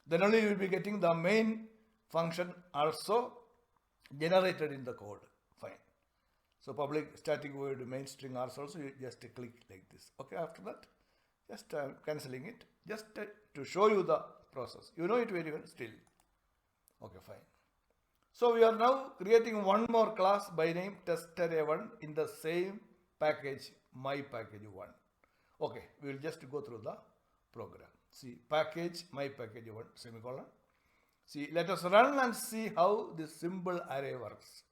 [SPEAKER 1] Then only you will be getting the main function also generated in the code. Fine. So public static void main string also you just click like this. Okay, after that, just cancelling it, just to show you the process. You know it very well still. Okay, fine. So we are now creating one more class by name testarray1 in the same package, my package 1. Okay, we will just go through the program. See, package, my package 1, semicolon. See, let us run and see how this simple array works.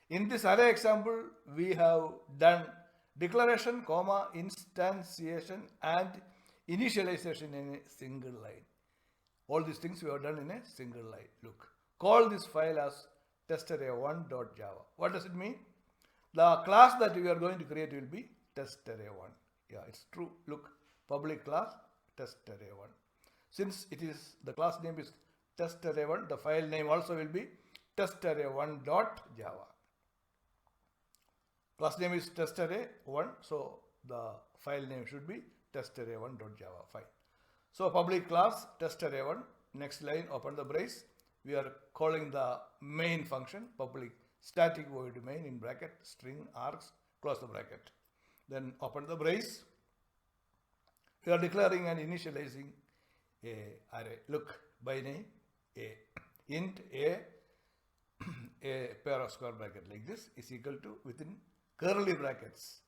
[SPEAKER 1] In this array example, we have done declaration, comma, instantiation and initialization in a single line. All these things we have done in a single line. Look, call this file as testarray1.java. What does it mean? The class that we are going to create will be testarray1. Yeah, it's true. Look, public class testarray1. Since it is, the class name is testarray1, the file name also will be testarray1.java. Class name is testarray1, so the file name should be testarray1.java. Fine. So public class testarray1, next line, open the brace. We are calling the main function, public static void main in bracket, string args, close the bracket. Then open the brace. We are declaring and initializing a array. Look, by name a, int a pair of square bracket like this is equal to, within curly brackets,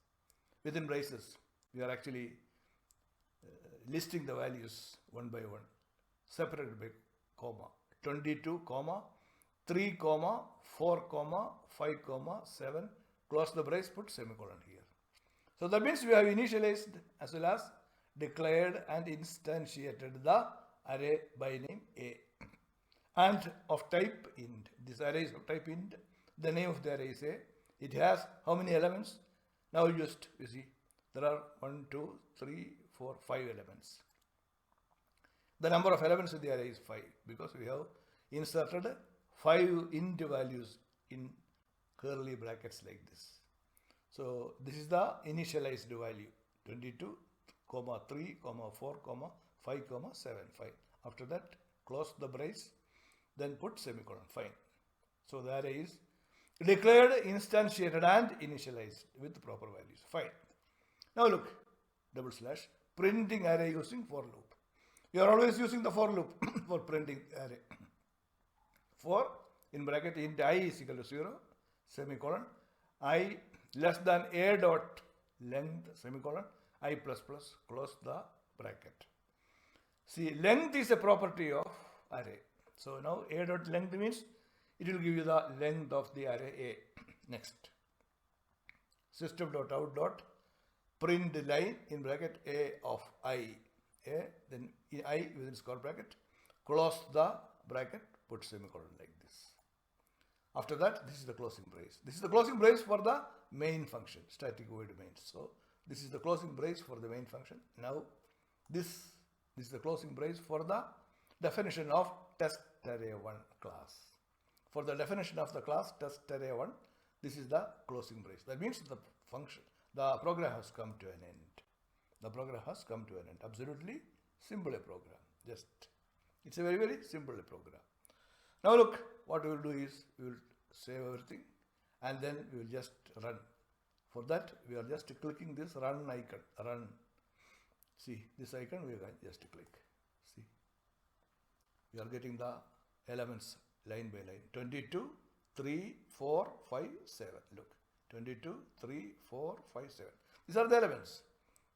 [SPEAKER 1] within braces, we are actually listing the values one by one, separated by comma, 22, comma, 3, comma, 4, comma, 5, comma, 7, close the brace, put semicolon here. So that means we have initialized as well as declared and instantiated the array by name A and of type int. This array is of type int. The name of the array is A. It has how many elements? Now just you see there are 1, 2, 3, 4, 5 elements. The number of elements in the array is 5 because we have inserted 5 int values in curly brackets like this. So this is the initialized value 22, 3, 4, 5, 7, 5. After that, close the brace, then put semicolon. Fine. So the array is declared, instantiated and initialized with proper values. Fine. Now look, double slash, printing array using for loop. You are always using the for loop for printing array. For in bracket int I is equal to 0, semicolon, I less than a dot length, semicolon, I plus plus, close the bracket. See, length is a property of array. So now a dot length means it will give you the length of the array A. Next, system.out.print line in bracket A of I. A, then I within square bracket, close the bracket, put semicolon like this. After that, this is the closing brace. This is the closing brace for the main function, static void main. So this is the closing brace for the main function. Now this is the closing brace for the definition of testarray1 class. For the definition of the class testarray1, this is the closing brace. That means the function, the program has come to an end. The program has come to an end. Absolutely simple a program. Just, it's a very, very simple a program. Now look, what we will do is, we will save everything and then we will just run. For that, we are just clicking this run icon, run. See, this icon we can just click. See, we are getting the elements line by line. 22, 3, 4, 5, 7. Look, 22, 3, 4, 5, 7. These are the elements.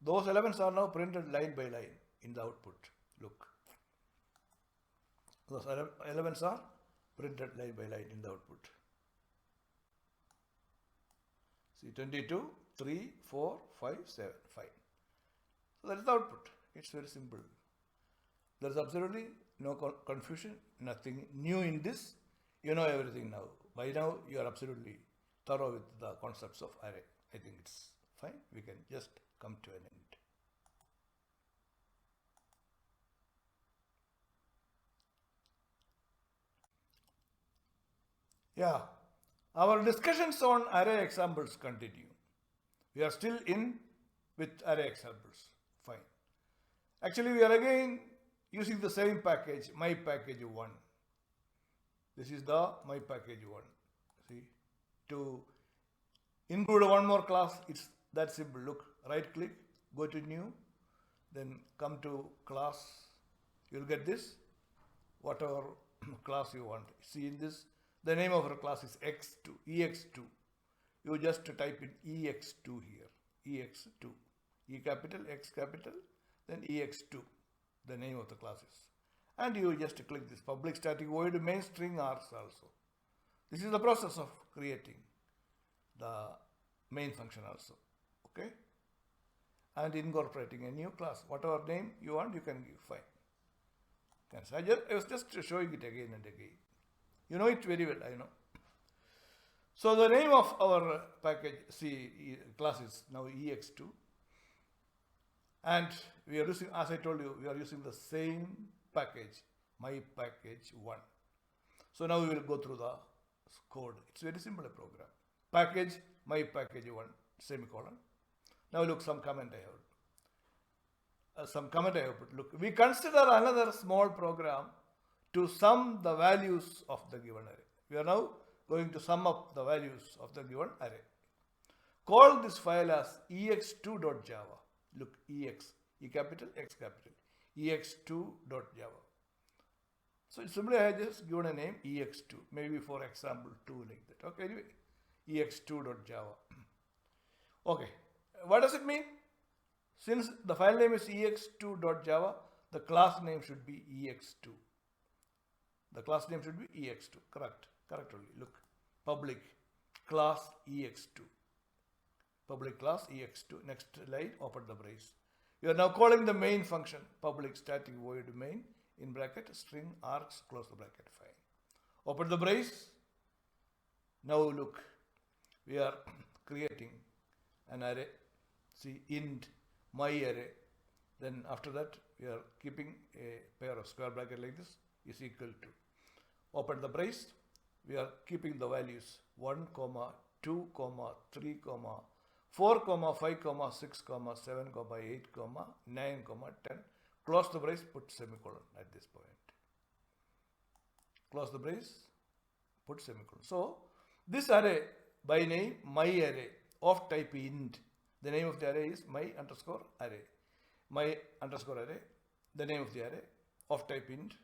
[SPEAKER 1] Those elements are now printed line by line in the output. Look, those elements are printed line by line in the output. See, 22, 3, 4, 5, 7, fine. So that is the output. It's very simple. There is absolutely no confusion, nothing new in this. You know everything now. By now, you are absolutely thorough with the concepts of array. I think it's fine. We can just come to an end. Yeah, our discussions on array examples continue. We are still in with array examples. Fine. Actually, we are again using the same package, my package 1. This is the my package 1. See, to include one more class, it's that simple. Look, right click, go to new, then come to class. You'll get this, whatever class you want. See in this, the name of our class is x2, ex2. You just type in ex2 here, ex2, e capital, x capital, then ex2, the name of the classes. And you just click this public static void main string args also. This is the process of creating the main function also, okay? And incorporating a new class, whatever name you want, you can give, fine. I was just showing it again and again. You know it very well, I know. So the name of our package, class is now ex2. And we are using, as I told you, we are using the same package, my package 1. So now we will go through the code. It's very simple a program. Package, my package 1, semicolon. Now look, some comment I have put. Look, we consider another small program to sum the values of the given array. We are now going to sum up the values of the given array. Call this file as ex2.java. Look, ex, e capital, x capital, ex2.java. So simply I have just given a name ex2, maybe for example 2 like that. Okay, anyway, ex2.java. Okay, what does it mean? Since the file name is ex2.java, the class name should be ex2. The class name should be ex2, correct only. Look, public class ex2. Public class ex2. Next line, open the brace. You are now calling the main function, public static void main, in bracket, string args, close the bracket, fine. Open the brace. Now look, we are creating an array. See, int my array. Then after that, we are keeping a pair of square bracket like this is equal to. Open the brace. We are keeping the values 1, 2, 3, 4, 5, 6, 7, 8, 9, 10. Close the brace, put semicolon at this point. Close the brace, put semicolon. So this array by name my array of type int. The name of the array is my underscore array. My underscore array, the name of the array of type int.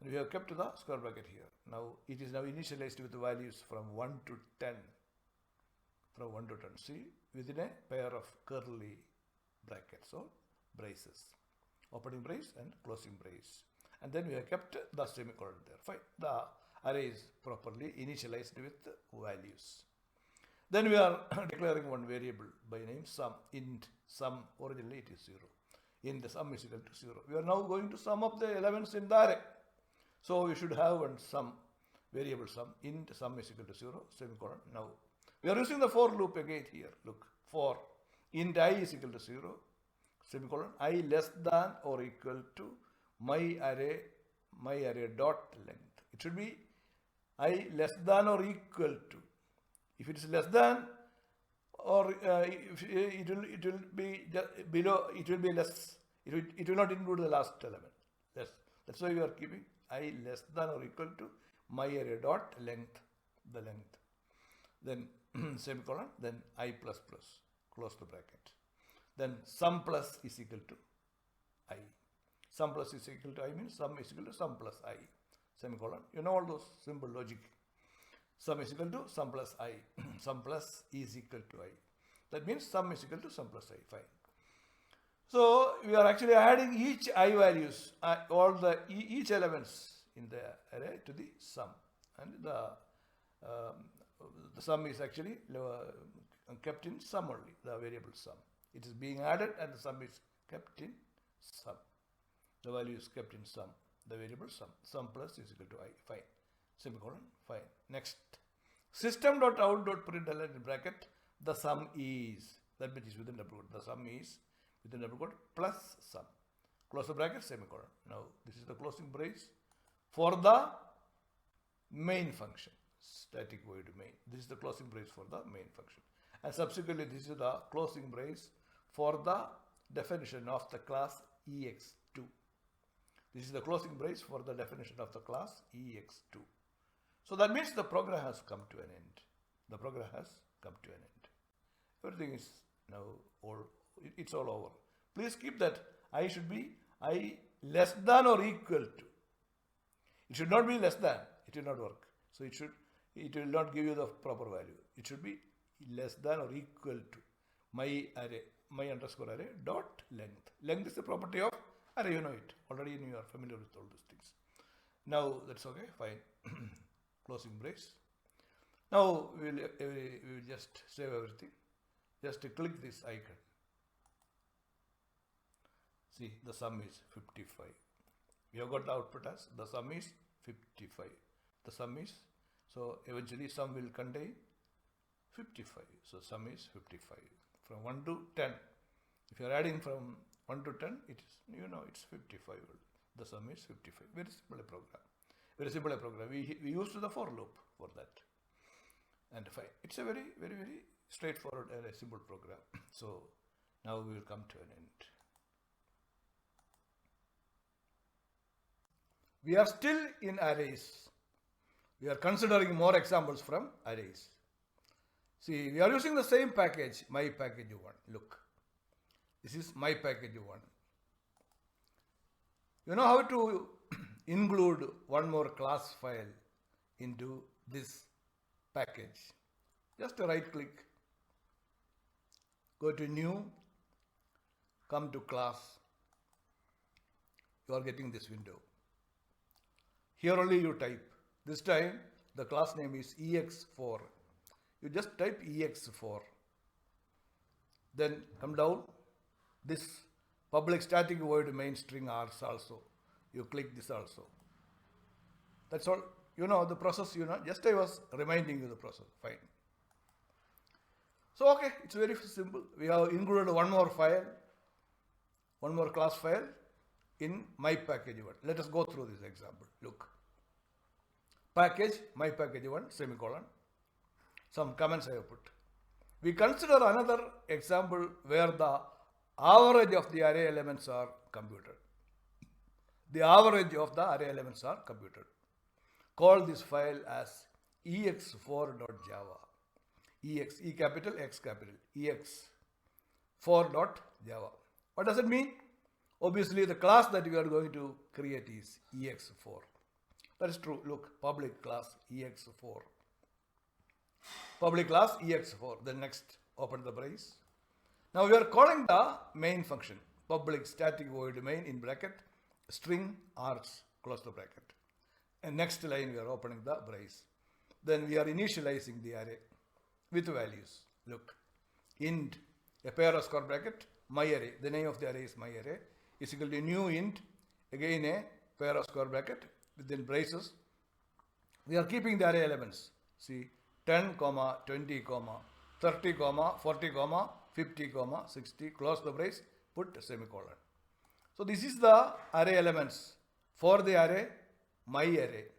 [SPEAKER 1] And we have kept the square bracket here. Now it is now initialized with the values from 1 to 10. From 1 to 10. See, within a pair of curly brackets or braces. Opening brace and closing brace. And then we have kept the semicolon there. Fine. The array is properly initialized with values. Then we are declaring one variable by name sum. Int sum, originally it is 0. Int sum is equal to 0. We are now going to sum up the elements in the array. So we should have one sum, variable sum, int sum is equal to 0, semicolon. Now we are using the for loop again here. Look, for int I is equal to 0, semicolon, I less than or equal to my array dot length. It should be I less than or equal to. If it is less than or it will be below, it will be less, it will not include the last element, less. That's why we are keeping I less than or equal to my array dot length, the length, then semicolon, then I plus plus, close the bracket, then sum plus is equal to I. Sum plus is equal to I means sum is equal to sum plus I, semicolon. You know all those simple logic. Sum is equal to sum plus I. Sum plus is equal to I. That means sum is equal to sum plus I. Fine. So we are actually adding each I values, all the each elements in the array to the sum, and the sum is actually kept in sum only, the variable sum. It is being added and the sum is kept in sum. The value is kept in sum, the variable sum. Sum plus is equal to I. Fine. Semicolon. Fine. Next. System.out.println in bracket, the sum is, that which is within double quote, the sum is within double quote plus sum. Close the bracket, semicolon. Now, this is the closing brace for the main function, static void main. This is the closing brace for the main function. And subsequently, this is the closing brace for the definition of the class ex2. This is the closing brace for the definition of the class ex2. So that means the program has come to an end. The program has come to an end. Everything is now it's all over. Please keep that I should be I less than or equal to. It should not be less than. It will not work. So it will not give you the proper value. It should be less than or equal to my array, my underscore array dot length. Length is the property of array. You know it already. You are familiar with all those things. Now that's okay. Fine. Closing brace. Now we will just save everything. Just click this icon. See, the sum is 55. We have got the output as the sum is 55. The sum is, so eventually sum will contain 55. So sum is 55. From 1 to 10. If you are adding from 1 to 10, it is, it's 55. The sum is 55. Very simple program. Very simple program. We used the for loop for that. And fine. It's a very, very, very straightforward and a simple program. So now we will come to an end. We are still in arrays. We are considering more examples from arrays. See, we are using the same package, my package 1. Look, this is my package 1. You know how to include one more class file into this package. Just right click, go to new, come to class. You are getting this window. Here only you type. This time the class name is ex4. You just type ex4. Then come down. This public static void main string ars also. You click this also. That's all. You know the process, just I was reminding you the process. Fine. So, okay, it's very simple. We have included one more file, one more class file in my package 1. Let us go through this example. Look. Package, my package 1, semicolon. Some comments I have put. We consider another example where the average of the array elements are computed. The average of the array elements are computed. Call this file as ex4.java. E capital, X capital, ex4.java. What does it mean? Obviously, the class that we are going to create is ex4. That is true. Look, public class ex4. Public class ex4. Then next, open the brace. Now we are calling the main function, public static void main in bracket, string ars, close the bracket. And next line we are opening the brace. Then we are initializing the array with values. Look, int, a pair of square bracket, my array, the name of the array is my array, is equal to new int, again a pair of square bracket within braces. We are keeping the array elements. See, 10, 20, 30, 40, 50, 60, close the brace, put semicolon. So this is the array elements for the array, my array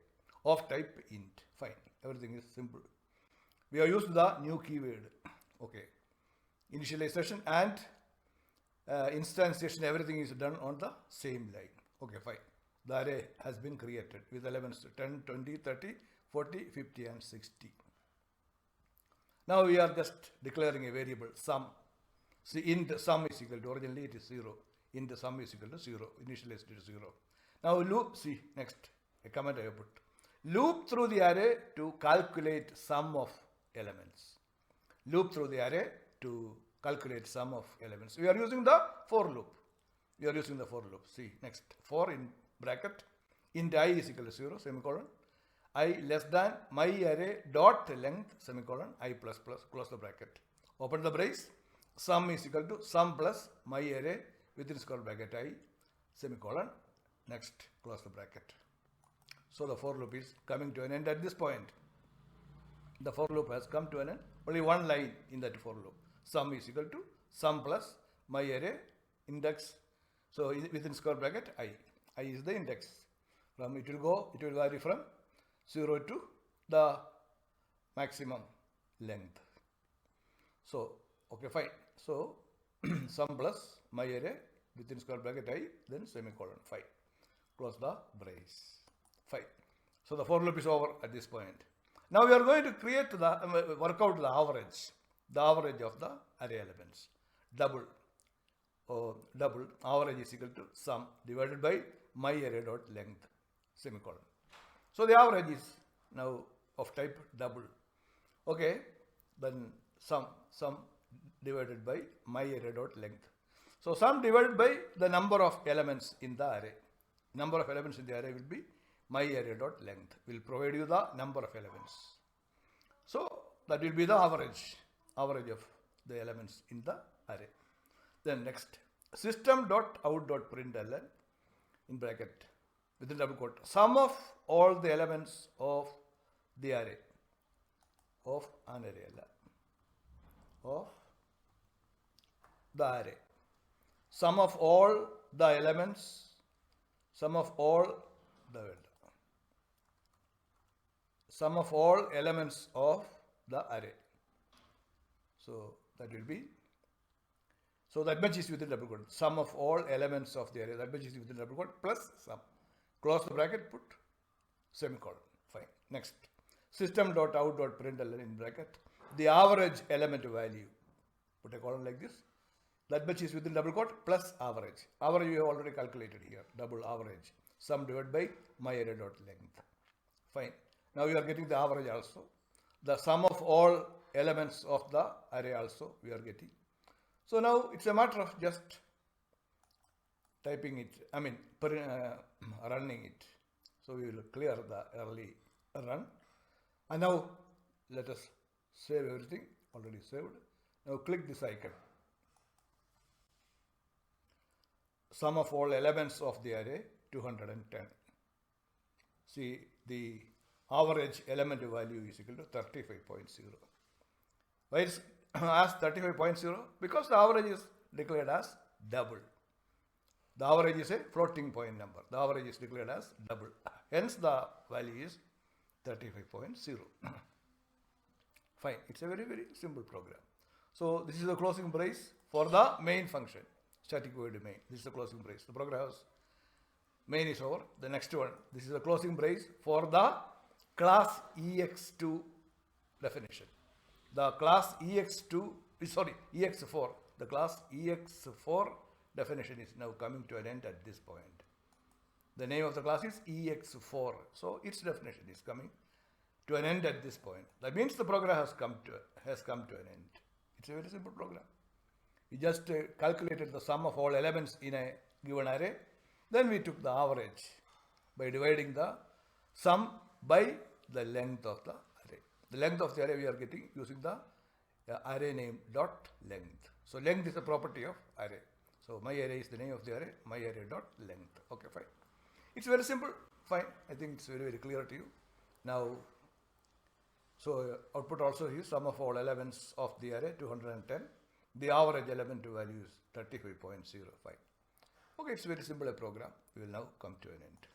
[SPEAKER 1] of type int. Fine, everything is simple. We have used the new keyword. Okay. initialization and instantiation, everything is done on the same line. Okay, fine. The array has been created with elements 10, 20, 30, 40, 50 and 60. Now we are just declaring a variable sum. See, int sum is equal to, originally it is 0. Int sum is equal to 0, initialized to 0. Now loop, see, next, a comment I have put. Loop through the array to calculate sum of elements. Loop through the array to calculate sum of elements. We are using the for loop. We are using the for loop. See, next, for in bracket, int I is equal to 0, semicolon. I less than my array dot length, semicolon, I plus plus, close the bracket. Open the brace, sum is equal to sum plus my array within square bracket I, semicolon. Next, close the bracket. So the for loop is coming to an end at this point. The for loop has come to an end. Only one line in that for loop. Sum is equal to sum plus my array index. So within square bracket I. I is the index. From it will vary from 0 to the maximum length. So, okay, fine. So, sum plus my array within square bracket I, then semicolon, fine. Close the brace, fine. So, the for loop is over at this point. Now, we are going to create work out the average of the array elements. Double average is equal to sum divided by my array dot length, semicolon. So the average is now of type double. Okay, then sum divided by my array dot length. So sum divided by the number of elements in the array. Number of elements in the array will be my array dot length. Will provide you the number of elements. So that will be the average of the elements in the array. Then next, system.out.println in bracket within double quote, sum of all the elements of the array, of an array, of the array. Sum of all the elements, sum of all elements of the array. So that will be, so that much is within double quote. Sum of all elements of the array, that much is within double quote plus sum. Close the bracket, put semicolon. Fine. Next, system.out.println in bracket, the average element value. Put a column like this. That much is within double quote plus average. Average we have already calculated here. Double average. Sum divided by my array dot length. Fine. Now we are getting the average also. The sum of all elements of the array also we are getting. So now it's a matter of just typing it, running it. So we will clear the early run. And now let us save everything, already saved. Now click this icon. Sum of all elements of the array, 210. See, the average element value is equal to 35.0. Why is as 35.0? Because the average is declared as double. The average is a floating point number. The average is declared as double. Hence, the value is 35.0. Fine. It's a very, very simple program. So, this is the closing brace for the main function. Static void main. This is the closing brace. The program has main is over. The next one. This is the closing brace for the class EX2 definition. The class EX4. The class EX4 definition is now coming to an end at this point. The name of the class is EX4. So its definition is coming to an end at this point. That means the program has come to an end. It's a very simple program. We just calculated the sum of all elements in a given array. Then we took the average by dividing the sum by the length of the array. The length of the array we are getting using the array name dot length. So length is a property of array. So my array is the name of the array, my array dot length. Okay, fine. It's very simple. Fine. I think it's very, very clear to you. Now, so output also is sum of all elements of the array, 210. The average element value is 35.05. Okay, it's very simple a program. We will now come to an end.